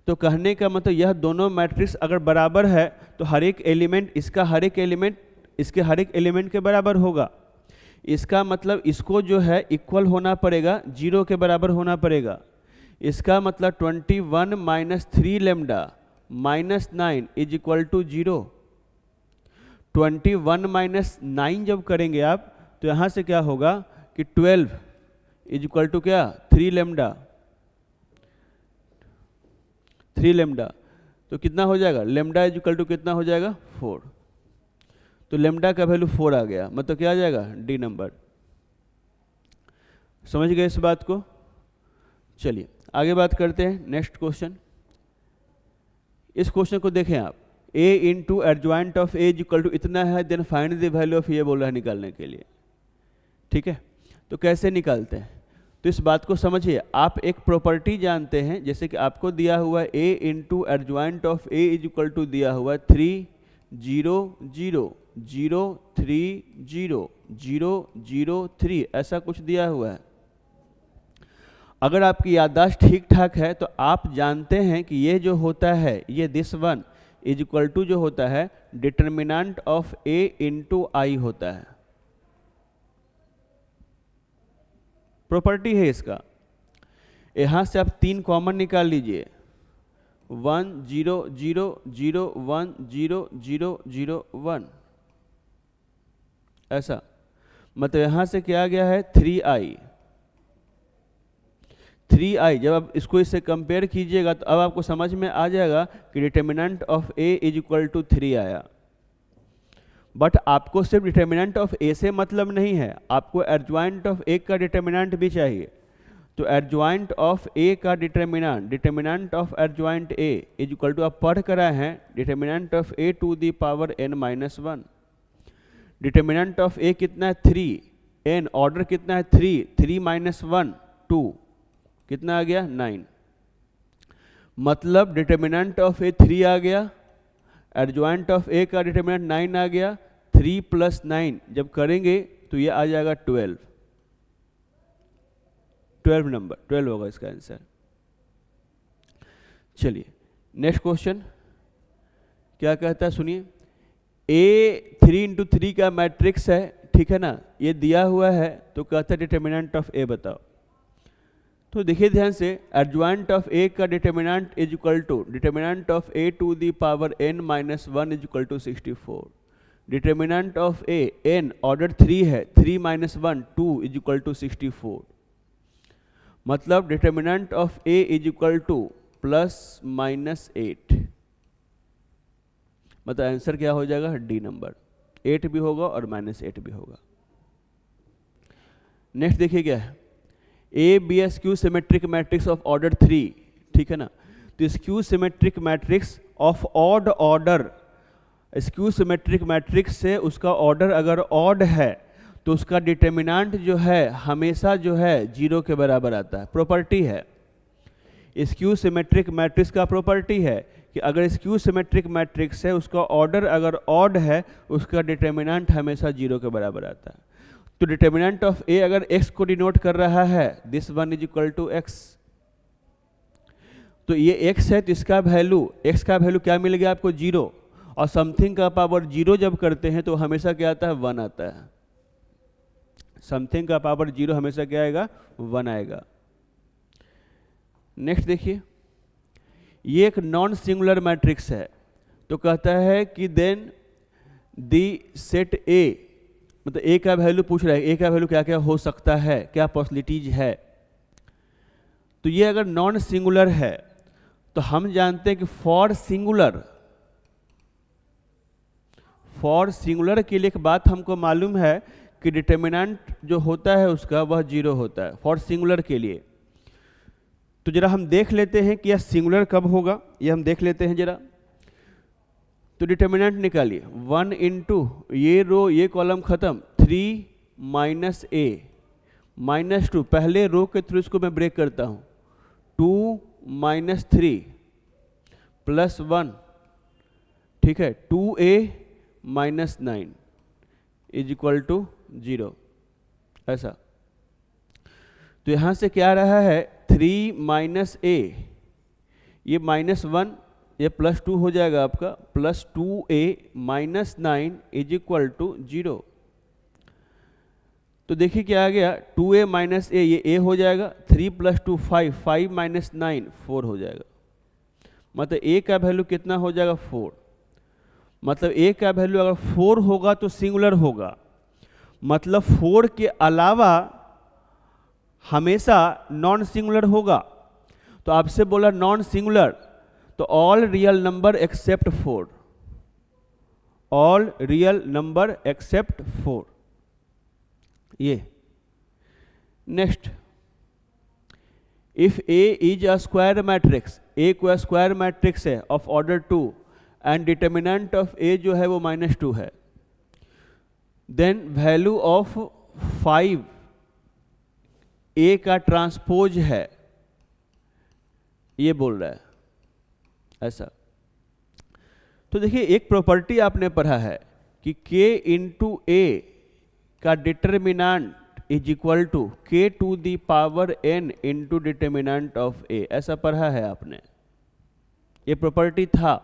तो कहने का मतलब यह दोनों मैट्रिक्स अगर बराबर है तो हर एक एलिमेंट इसका हर एक एलिमेंट इसके हर एक एलिमेंट के बराबर होगा। इसका मतलब इसको जो है इक्वल होना पड़ेगा, 0 के बराबर होना पड़ेगा। इसका मतलब 21 minus 3 lambda minus 9 is equal to 0। 21 minus 9 जब करेंगे आप तो यहाँ से क्या होगा कि 12 इज इक्वल टू क्या 3 लेमडा, 3 लेमडा। तो कितना हो जाएगा, लेमडा इज इक्वल टू कितना हो जाएगा 4। तो लेमडा का वैल्यू 4 आ गया, मतलब क्या आ जाएगा डी नंबर। समझ गए इस बात को। चलिए आगे बात करते हैं नेक्स्ट क्वेश्चन। इस क्वेश्चन को देखें आप, a into adjoint of a is equal to इतना है, then find the value of ये बोल रहा है निकालने के लिए। ठीक है, तो कैसे निकालते हैं, तो इस बात को समझिए। आप एक प्रॉपर्टी जानते हैं, जैसे कि आपको दिया हुआ है a into adjoint of a is equal to दिया हुआ है 3 0 0 0 3 0 0 0 3, ऐसा कुछ दिया हुआ है। अगर आपकी याददाश्त ठीक ठाक है तो आप जानते हैं कि ये जो होता है, ये this one is equal to जो होता है determinant of a into I होता है। प्रॉपर्टी है इसका। यहां से आप 3 कॉमन निकाल लीजिए, 1 0 0 0 1 0 0 0 1, ऐसा। मतलब यहां से क्या आ गया है 3i। 3i जब आप इसको इससे कंपेयर कीजिएगा तो अब आपको समझ में आ जाएगा कि determinant of a is equal to 3 आया। बट आपको सिर्फ डिटर्मिनेंट ऑफ a से मतलब नहीं है, आपको एडजॉइंट ऑफ a का डिटर्मिनेंट भी चाहिए। तो एडजॉइंट ऑफ a का determinant of adjoint a is equal to, आप पढ़ कर आए हैं, determinant of a to the power n-1। Determinant of a कितना है 3, n ऑर्डर कितना है 3, 3 - 1 2, कितना आ गया 9। मतलब डिटर्मिनेंट ऑफ ए 3 आ गया, एडजॉइंट ऑफ ए का डिटर्मिनेंट 9 आ गया, 3 + 9 जब करेंगे तो ये आ जाएगा 12। 12 नंबर, 12 होगा इसका आंसर। चलिए नेक्स्ट क्वेश्चन क्या कहता है, सुनिए। A 3 × 3 का मैट्रिक्स है, ठीक है ना, ये दिया हुआ है, तो कहता है डिटर्मिनेंट ऑफ A बताओ। तो देखिए ध्यान से, एडजॉइंट ऑफ a का determinant is equal to determinant of a to the power n-1 is equal to 64। Determinant of a n order 3 है, 3 - 1 2 इज इक्वल टू 64। मतलब determinant of a is equal to ±8। मतलब answer क्या हो जाएगा D number, 8 भी होगा और -8 भी होगा। नेक्स्ट देखिए क्या है, a be skew symmetric matrix of order 3, ठीक है ना। तो skew symmetric matrix of odd order, skew symmetric matrix से उसका ऑर्डर अगर ऑड है तो उसका डिटर्मिनेंट जो है हमेशा जो है 0 के बराबर आता है। प्रॉपर्टी है, स्क्यू सिमेट्रिक मैट्रिक्स का प्रॉपर्टी है कि अगर स्क्यू सिमेट्रिक मैट्रिक्स है, उसका ऑर्डर अगर ऑड है, उसका डिटर्मिनेंट हमेशा 0 के बराबर आता है। तो डिटर्मिनेंट ऑफ a अगर x को डिनोट कर रहा है, this one is equal to x, तो ये x है, तो इसका वैल्यू, x का वैल्यू क्या मिल गया आपको 0, और समथिंग का पावर 0 जब करते हैं तो हमेशा क्या आता है 1 आता है। समथिंग का पावर 0 हमेशा क्या आएगा 1 आएगा। नेक्स्ट देखिए, ये एक नॉन सिंगुलर मैट्रिक्स है, तो कहता है कि देन दी सेट A, मतलब ए का वैल्यू पूछ रहा है, ए का वैल्यू क्या क्या हो सकता है, क्या पॉसिबिलिटीज है। तो ये अगर नॉन सिंगुलर है तो हम जानते हैं कि फॉर सिंगुलर के लिए एक बात हमको मालूम है कि डिटर्मिनेंट जो होता है उसका वह 0 होता है फॉर सिंगुलर के लिए। तो जरा हम देख लेते हैं कि यह सिंगुलर कब होगा, यह हम देख लेते हैं जरा। तो डिटर्मिनेंट निकालिए, 1 × ये रो ये कॉलम खत्म, 3 - a -2, पहले रो के थ्रू इसको मैं ब्रेक करता हूँ, 2 - 3 + 1, ठीक है, 2a - 9 इज इक्वल टू 0, ऐसा। तो यहाँ से क्या आ रहा है 3 - a, ये -1, ये +2 हो जाएगा आपका, +2a - 9 इज इक्वल टू 0। तो देखिए क्या आ गया, 2a - a, ये a हो जाएगा, 3 + 2 5, 5 - 9 4 हो जाएगा। मतलब a का वैल्यू कितना हो जाएगा 4। मतलब ए का वैल्यू अगर 4 होगा तो सिंगुलर होगा, मतलब 4 के अलावा हमेशा नॉन सिंगुलर होगा। तो आपसे बोला नॉन सिंगुलर, तो all real number except 4, all real number except 4। ये next, if A is a square matrix, A को स्क्वायर मैट्रिक्स है of order 2 and determinant of A जो है वो -2 है, देन वैल्यू ऑफ 5 ए का ट्रांसपोज है, ये बोल रहा है ऐसा। तो देखिए एक प्रॉपर्टी आपने पढ़ा है कि k इंटू ए का determinant is equal to k to the power n into determinant of a, ऐसा पढ़ा है आपने। ये प्रॉपर्टी था,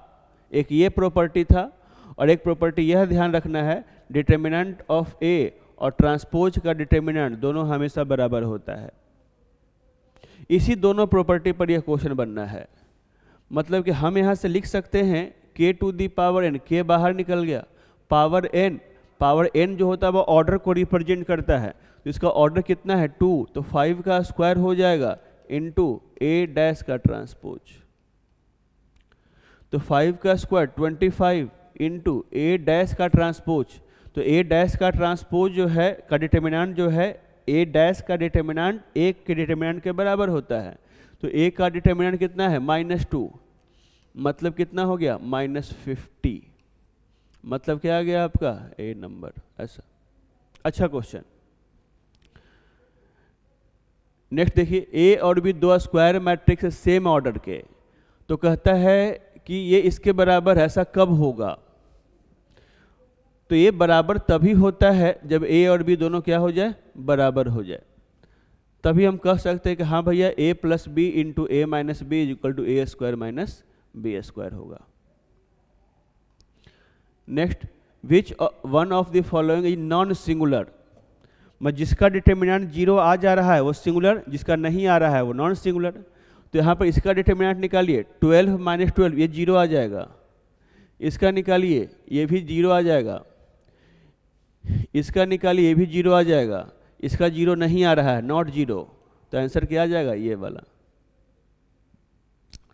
एक ये प्रॉपर्टी था, और एक प्रॉपर्टी यह ध्यान रखना है डिटर्मिनेंट ऑफ a और ट्रांसपोज का डिटर्मिनेंट दोनों हमेशा बराबर होता है। इसी दोनों प्रॉपर्टी पर यह क्वेश्चन बनना है। मतलब कि हम यहाँ से लिख सकते हैं k to the power n, k बाहर निकल गया, पावर n जो होता है वो ऑर्डर को रिप्रेजेंट करता है, तो इसका ऑर्डर कितना है 2, तो 5 का स्क्वायर हो जाएगा इनटू a डैश का ट्रांसपोज, तो 5 का स्क्वायर 25 इंटू a डैश का ट्रांसपोज, तो a डैश का ट्रांसपोज जो है का डिटर्मिनेंट जो है a डैश का डिटर्मिनेंट 1 के डिटर्मिनेंट के बराबर होता है, तो a का डिटर्मिनेंट कितना है -2, मतलब कितना हो गया -50, मतलब क्या आ गया आपका ए नंबर, ऐसा। अच्छा क्वेश्चन। नेक्स्ट देखिए, ए और बी दो स्क्वायर मैट्रिक्स सेम ऑर्डर के, तो कहता है कि ये इसके बराबर है, ऐसा कब होगा? तो ये बराबर तभी होता है जब ए और बी दोनों क्या हो जाए, बराबर हो जाए, तभी हम कह सकते हैं कि हाँ भैया a plus B into A minus B is equal to A square minus B square होगा। Next, which one of the following is non singular, मतलब जिसका डिटर्मिनेंट 0 आ जा रहा है वो सिंगुलर, जिसका नहीं आ रहा है वो नॉन सिंगुलर। तो यहाँ पर इसका डिटर्मिनेंट निकालिए, 12 माइनस 12 ये 0 आ जाएगा, इसका निकालिए ये भी 0 आ जाएगा, इसका निकालिए ये भी 0 आ जाएगा, इसका 0 नहीं आ रहा है, नॉट 0, तो आंसर क्या आ जाएगा, ये वाला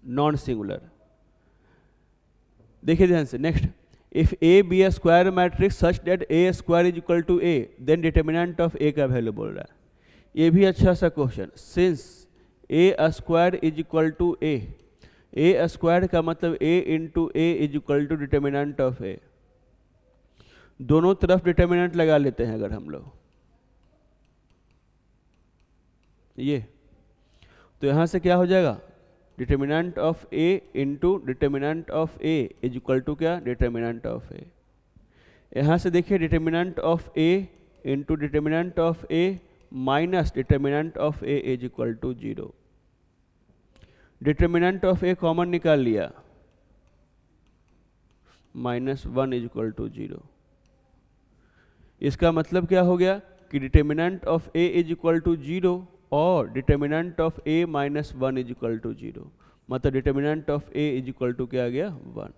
नॉन सिंगुलर। देखिए ध्यान से। Next, if A be a square matrix such that A square is equal to A, then determinant of A का वैल्यू बोल रहा है। ये भी अच्छा सा question. Since A square is equal to A square का मतलब A into A is equal to determinant of A, दोनों तरफ डिटर्मिनेंट लगा लेते हैं अगर हम लोग, ये तो यहाँ से क्या हो जाएगा, determinant of a into determinant of a is equal to क्या, डिटर्मिनेंट ऑफ ए। यहाँ से देखिए determinant of a into determinant of a minus determinant of a is equal to 0। Determinant of a common निकाल लिया, -1 is equal to 0। इसका मतलब क्या हो गया कि determinant of a is equal to 0 और determinant of a -1 is equal to 0, मतलब determinant of a is equal to क्या आ गया, 1।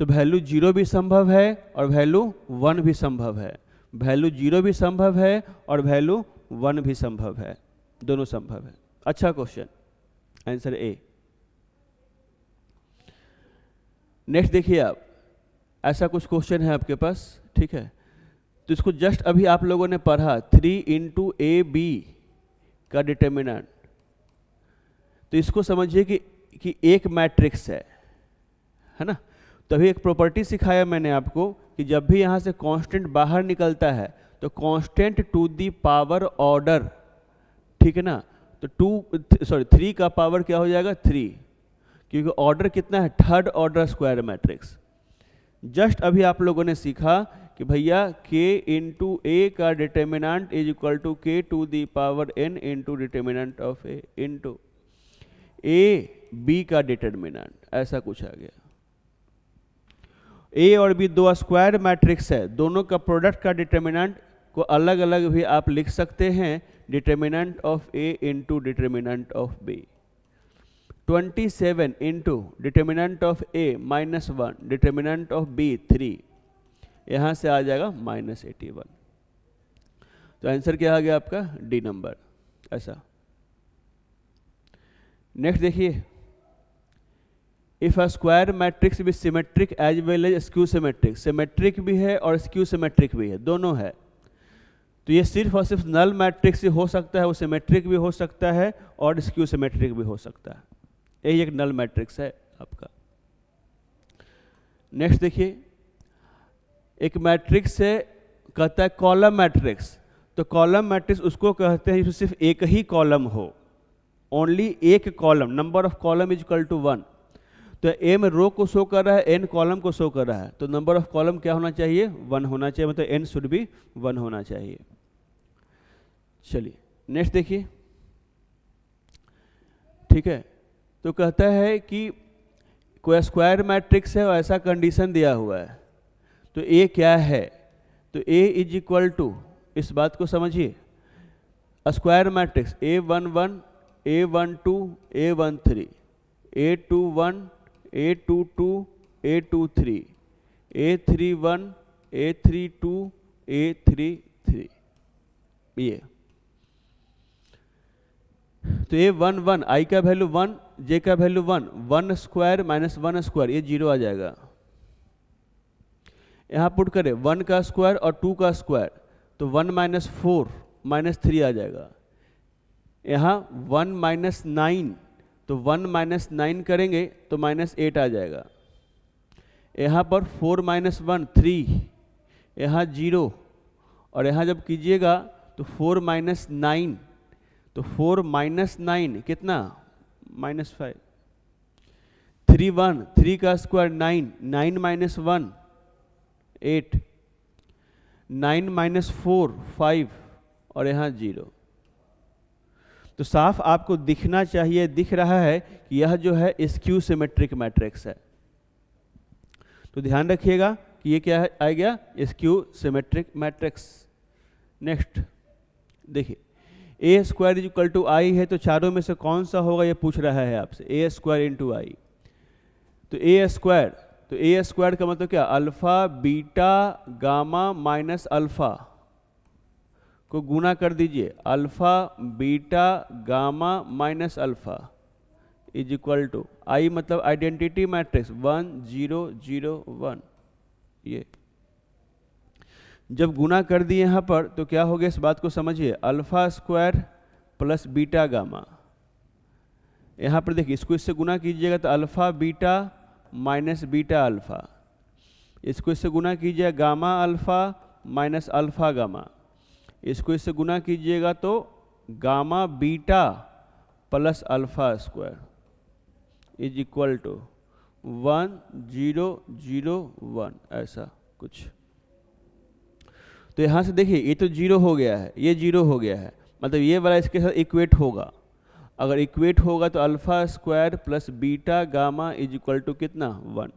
तो वैल्यू 0 भी संभव है और वैल्यू 1 भी संभव है, वैल्यू 0 भी संभव है और वैल्यू 1 भी संभव है, दोनों संभव है। अच्छा क्वेश्चन, आंसर ए। नेक्स्ट देखिए आप, ऐसा कुछ क्वेश्चन है आपके पास, ठीक है, तो इसको जस्ट अभी आप लोगों ने पढ़ा 3 इंटू ए बी का डिटर्मिनेंट, तो इसको समझिए कि एक मैट्रिक्स है ना। तभी एक प्रॉपर्टी सिखाया मैंने आपको कि जब भी यहाँ से कांस्टेंट बाहर निकलता है तो constant to the power order, ठीक है ना, तो 3 का पावर क्या हो जाएगा, 3, क्योंकि ऑर्डर कितना है, third order square matrix. Just अभी आप लोगों ने सीखा कि भैया k इंटू ए का determinant is equal to k to the power n into determinant of a into a b का डिटर्मिनेंट, ऐसा कुछ आ गया। ए और बी दो स्क्वायर मैट्रिक्स है, दोनों का प्रोडक्ट का डिटर्मिनेंट को अलग अलग भी आप लिख सकते हैं, determinant of a into determinant of b. 27 into determinant of a -1 determinant of b 3, यहाँ से आ जाएगा -81। तो आंसर क्या आ गया आपका? D number. ऐसा। नेक्स्ट देखिए, if a square matrix with symmetric as well as skew symmetric, symmetric भी है और स्क्यू सिमेट्रिक भी है, दोनों है। तो ये सिर्फ और सिर्फ नल मैट्रिक्स ही हो सकता है, वो सिमेट्रिक भी हो सकता है और स्क्यू सिमेट्रिक भी हो सकता है। यही एक नल मैट्रिक्स है आपका। नेक्स्ट देखिए, एक मैट्रिक्स है, कहता है कॉलम मैट्रिक्स। तो कॉलम मैट्रिक्स उसको कहते हैं जिसमें सिर्फ एक ही कॉलम हो, ओनली एक column, number of column is equal to 1। तो ए में रो को शो कर रहा है, एन कॉलम को शो कर रहा है, तो नंबर ऑफ कॉलम क्या होना चाहिए? 1 होना चाहिए, मतलब एन शुड बी 1 होना चाहिए। चलिए नेक्स्ट देखिए, ठीक है। तो कहता है कि कोई स्क्वायर मैट्रिक्स है और ऐसा कंडीशन दिया हुआ है, तो ए क्या है? तो ए इज इक्वल टू, इस बात को समझिए, square matrix A11 A12 A13 A21 A22 A23 A31 A32 A33, ये। तो A11 आई का वैल्यू 1, जे का वैल्यू 1, 1 स्क्वायर माइनस 1 स्क्वायर, ये 0 आ जाएगा। यहाँ पुट करें 1 का स्क्वायर और 2 का स्क्वायर, तो 1 माइनस 4 माइनस 3 आ जाएगा। यहाँ 1 माइनस 9, तो 1 माइनस 9 करेंगे तो -8 आ जाएगा। यहाँ पर 4 माइनस 1 3, यहाँ 0, और यहाँ जब कीजिएगा तो 4 माइनस 9, तो 4 माइनस 9 कितना? -5। 3 1, 3 का स्क्वायर 9, 9 माइनस 1 8, 9 माइनस 4 5, और यहाँ 0। तो साफ आपको दिखना चाहिए, दिख रहा है कि यह जो है स्क्यू सिमेट्रिक मैट्रिक्स है। तो ध्यान रखिएगा कि ये क्या है, आ गया स्क्यू सिमेट्रिक मैट्रिक्स। नेक्स्ट देखिए, ए स्क्वायर इज इक्वल टू आई है, तो चारों में से कौन सा होगा ये पूछ रहा है आपसे, ए स्क्वायर इंटू आई। तो ए स्क्वायर, तो ए स्क्वायर का मतलब क्या? Alpha beta gamma minus alpha को गुना कर दीजिए, alpha beta gamma minus alpha is equal to I, मतलब आइडेंटिटी मैट्रिक्स 1 0 0 1। ये जब गुना कर दिए यहाँ पर तो क्या हो गया, इस बात को समझिए, alpha square plus beta gamma. यहाँ पर देखिए, इसको इससे गुना कीजिएगा तो alpha beta minus beta alpha, इसको इससे गुना कीजिए gamma alpha minus alpha gamma, इसको इससे गुना कीजिएगा तो gamma beta plus alpha square is equal to 1 0 0 1, ऐसा कुछ। तो यहाँ से देखिए, ये तो 0 हो गया है, ये 0 हो गया है, मतलब ये वाला इसके साथ इक्वेट होगा। अगर इक्वेट होगा तो alpha square plus beta gamma is equal to कितना? 1,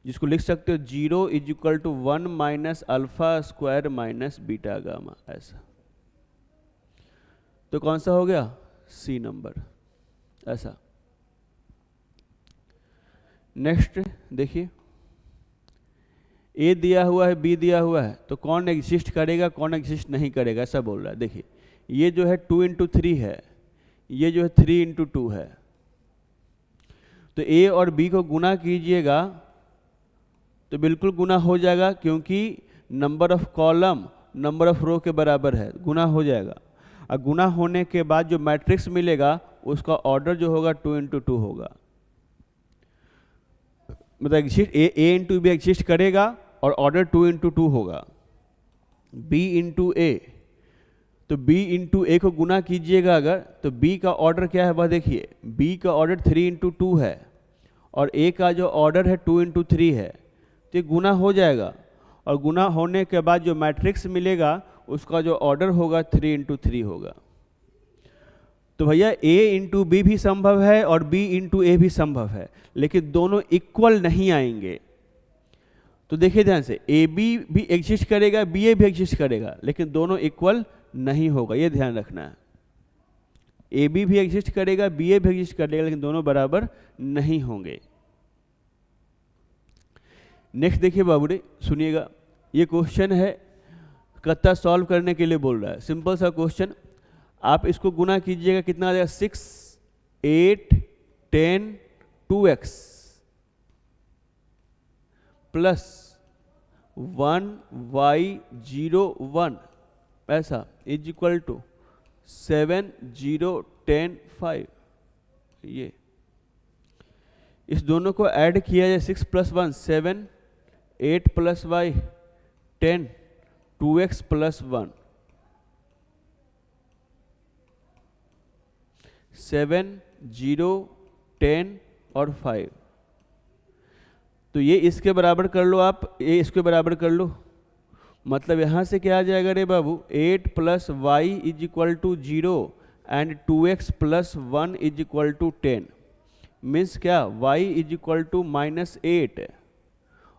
जिसको लिख सकते हो 0 is equal to 1 minus alpha square minus beta gamma, ऐसा। तो कौन सा हो गया? सी नंबर, ऐसा। नेक्स्ट देखिए, ए दिया हुआ है, बी दिया हुआ है, तो कौन एग्जिस्ट करेगा कौन एग्जिस्ट नहीं करेगा, ऐसा बोल रहा है। देखिए, ये जो है 2 इंटू 3 है, ये जो है 3 इंटू 2 है। तो ए और बी को गुना कीजिएगा तो बिल्कुल गुना हो जाएगा, क्योंकि number of column number of row के बराबर है, गुना हो जाएगा। और गुना होने के बाद जो मैट्रिक्स मिलेगा उसका ऑर्डर जो होगा 2 इंटू 2 होगा, मतलब exist A into be exist करेगा और ऑर्डर 2 इंटू 2 होगा। बी इंटू ए, तो बी इंटू ए को गुना कीजिएगा अगर, तो बी का ऑर्डर क्या है वह देखिए, बी का ऑर्डर 3 इंटू 2 है और ए का जो ऑर्डर है 2 इंटू 3 है, तो ये गुना हो जाएगा। और गुना होने के बाद जो मैट्रिक्स मिलेगा उसका जो ऑर्डर होगा 3 इंटू 3 होगा। तो भैया ए इंटू बी भी संभव है और बी इंटू ए भी संभव है, लेकिन दोनों इक्वल नहीं आएंगे। तो देखिए ध्यान से, ए बी भी एग्जिस्ट करेगा, बी ए भी एग्जिस्ट करेगा, लेकिन दोनों इक्वल नहीं होगा, ये ध्यान रखना है, ए बी भी एग्जिस्ट करेगा, बी ए भी एग्जिस्ट करेगा, लेकिन दोनों बराबर नहीं होंगे। नेक्स्ट देखिए बाबूरे, सुनिएगा, ये क्वेश्चन है कत्ता सॉल्व करने के लिए बोल रहा है। सिंपल सा क्वेश्चन, आप इसको गुना कीजिएगा, कितना आ जाएगा 6, 8, 10, 2x प्लस 1y01 ऐसा इज इक्वल टू 7, 0, 10, 5। ये इस दोनों को ऐड किया जाए, 6 + 1 7, 8 + y 10, 2x + 1 7, 0, 10 और 5। तो ये इसके बराबर कर लो आप, ये इसके बराबर कर लो, मतलब यहाँ से क्या आ जाएगा रे बाबू, 8 + y = 0 एंड 2x + 1 = 10। मीन्स क्या, y = -8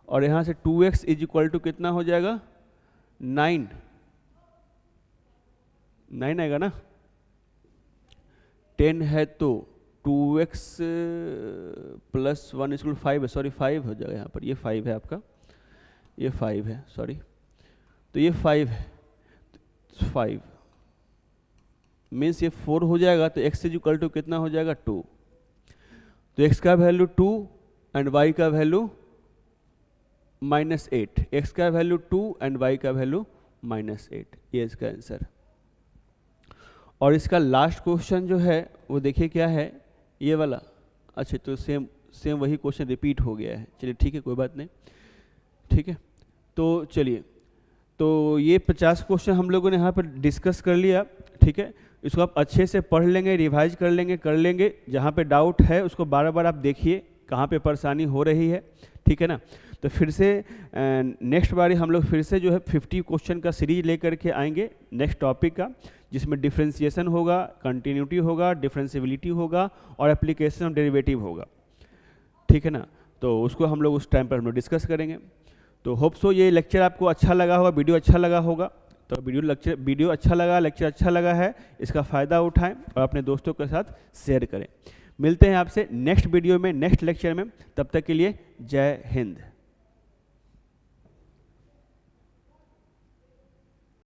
और यहाँ से 2x = कितना हो जाएगा, 9 आएगा ना। 10 है तो 2x + 1 = 5 है, सॉरी 5 हो जाएगा यहाँ पर, ये 5 है आपका, ये 5 है, सॉरी, तो ये 5 है, 5 मीन्स ये 4 हो जाएगा, तो x = कितना हो जाएगा, 2। तो x का वैल्यू 2 एंड y का वैल्यू -8, x का वैल्यू 2 एंड y का वैल्यू -8, ये इसका आंसर। और इसका लास्ट क्वेश्चन जो है वो देखिए क्या है, ये वाला। अच्छा, तो सेम वही क्वेश्चन रिपीट हो गया है, चलिए ठीक है, कोई बात नहीं, ठीक है। तो चलिए, तो ये 50 क्वेश्चन हम लोगों ने यहाँ पर डिस्कस कर लिया, ठीक है। इसको आप अच्छे से पढ़ लेंगे, रिवाइज कर लेंगे, जहाँ पे डाउट है उसको बार बार आप देखिए कहाँ पे परेशानी हो रही है, ठीक है ना। तो फिर से नेक्स्ट बारी हम लोग फिर से जो है 50 क्वेश्चन का सीरीज लेकर के आएंगे नेक्स्ट टॉपिक का, जिसमें डिफ्रेंसिएशन होगा, कंटिन्यूटी होगा, डिफरेंशियबिलिटी होगा और एप्लीकेशन ऑफ डेरिवेटिव होगा, ठीक है ना। तो उसको हम लोग उस टाइम पर हम लोग डिस्कस करेंगे। तो होप सो ये लेक्चर आपको अच्छा लगा होगा, वीडियो अच्छा लगा होगा। तो वीडियो अच्छा लगा, लेक्चर अच्छा लगा है, इसका फ़ायदा उठाएं और अपने दोस्तों के साथ शेयर करें। मिलते हैं आपसे नेक्स्ट वीडियो में, नेक्स्ट लेक्चर में, तब तक के लिए जय हिंद।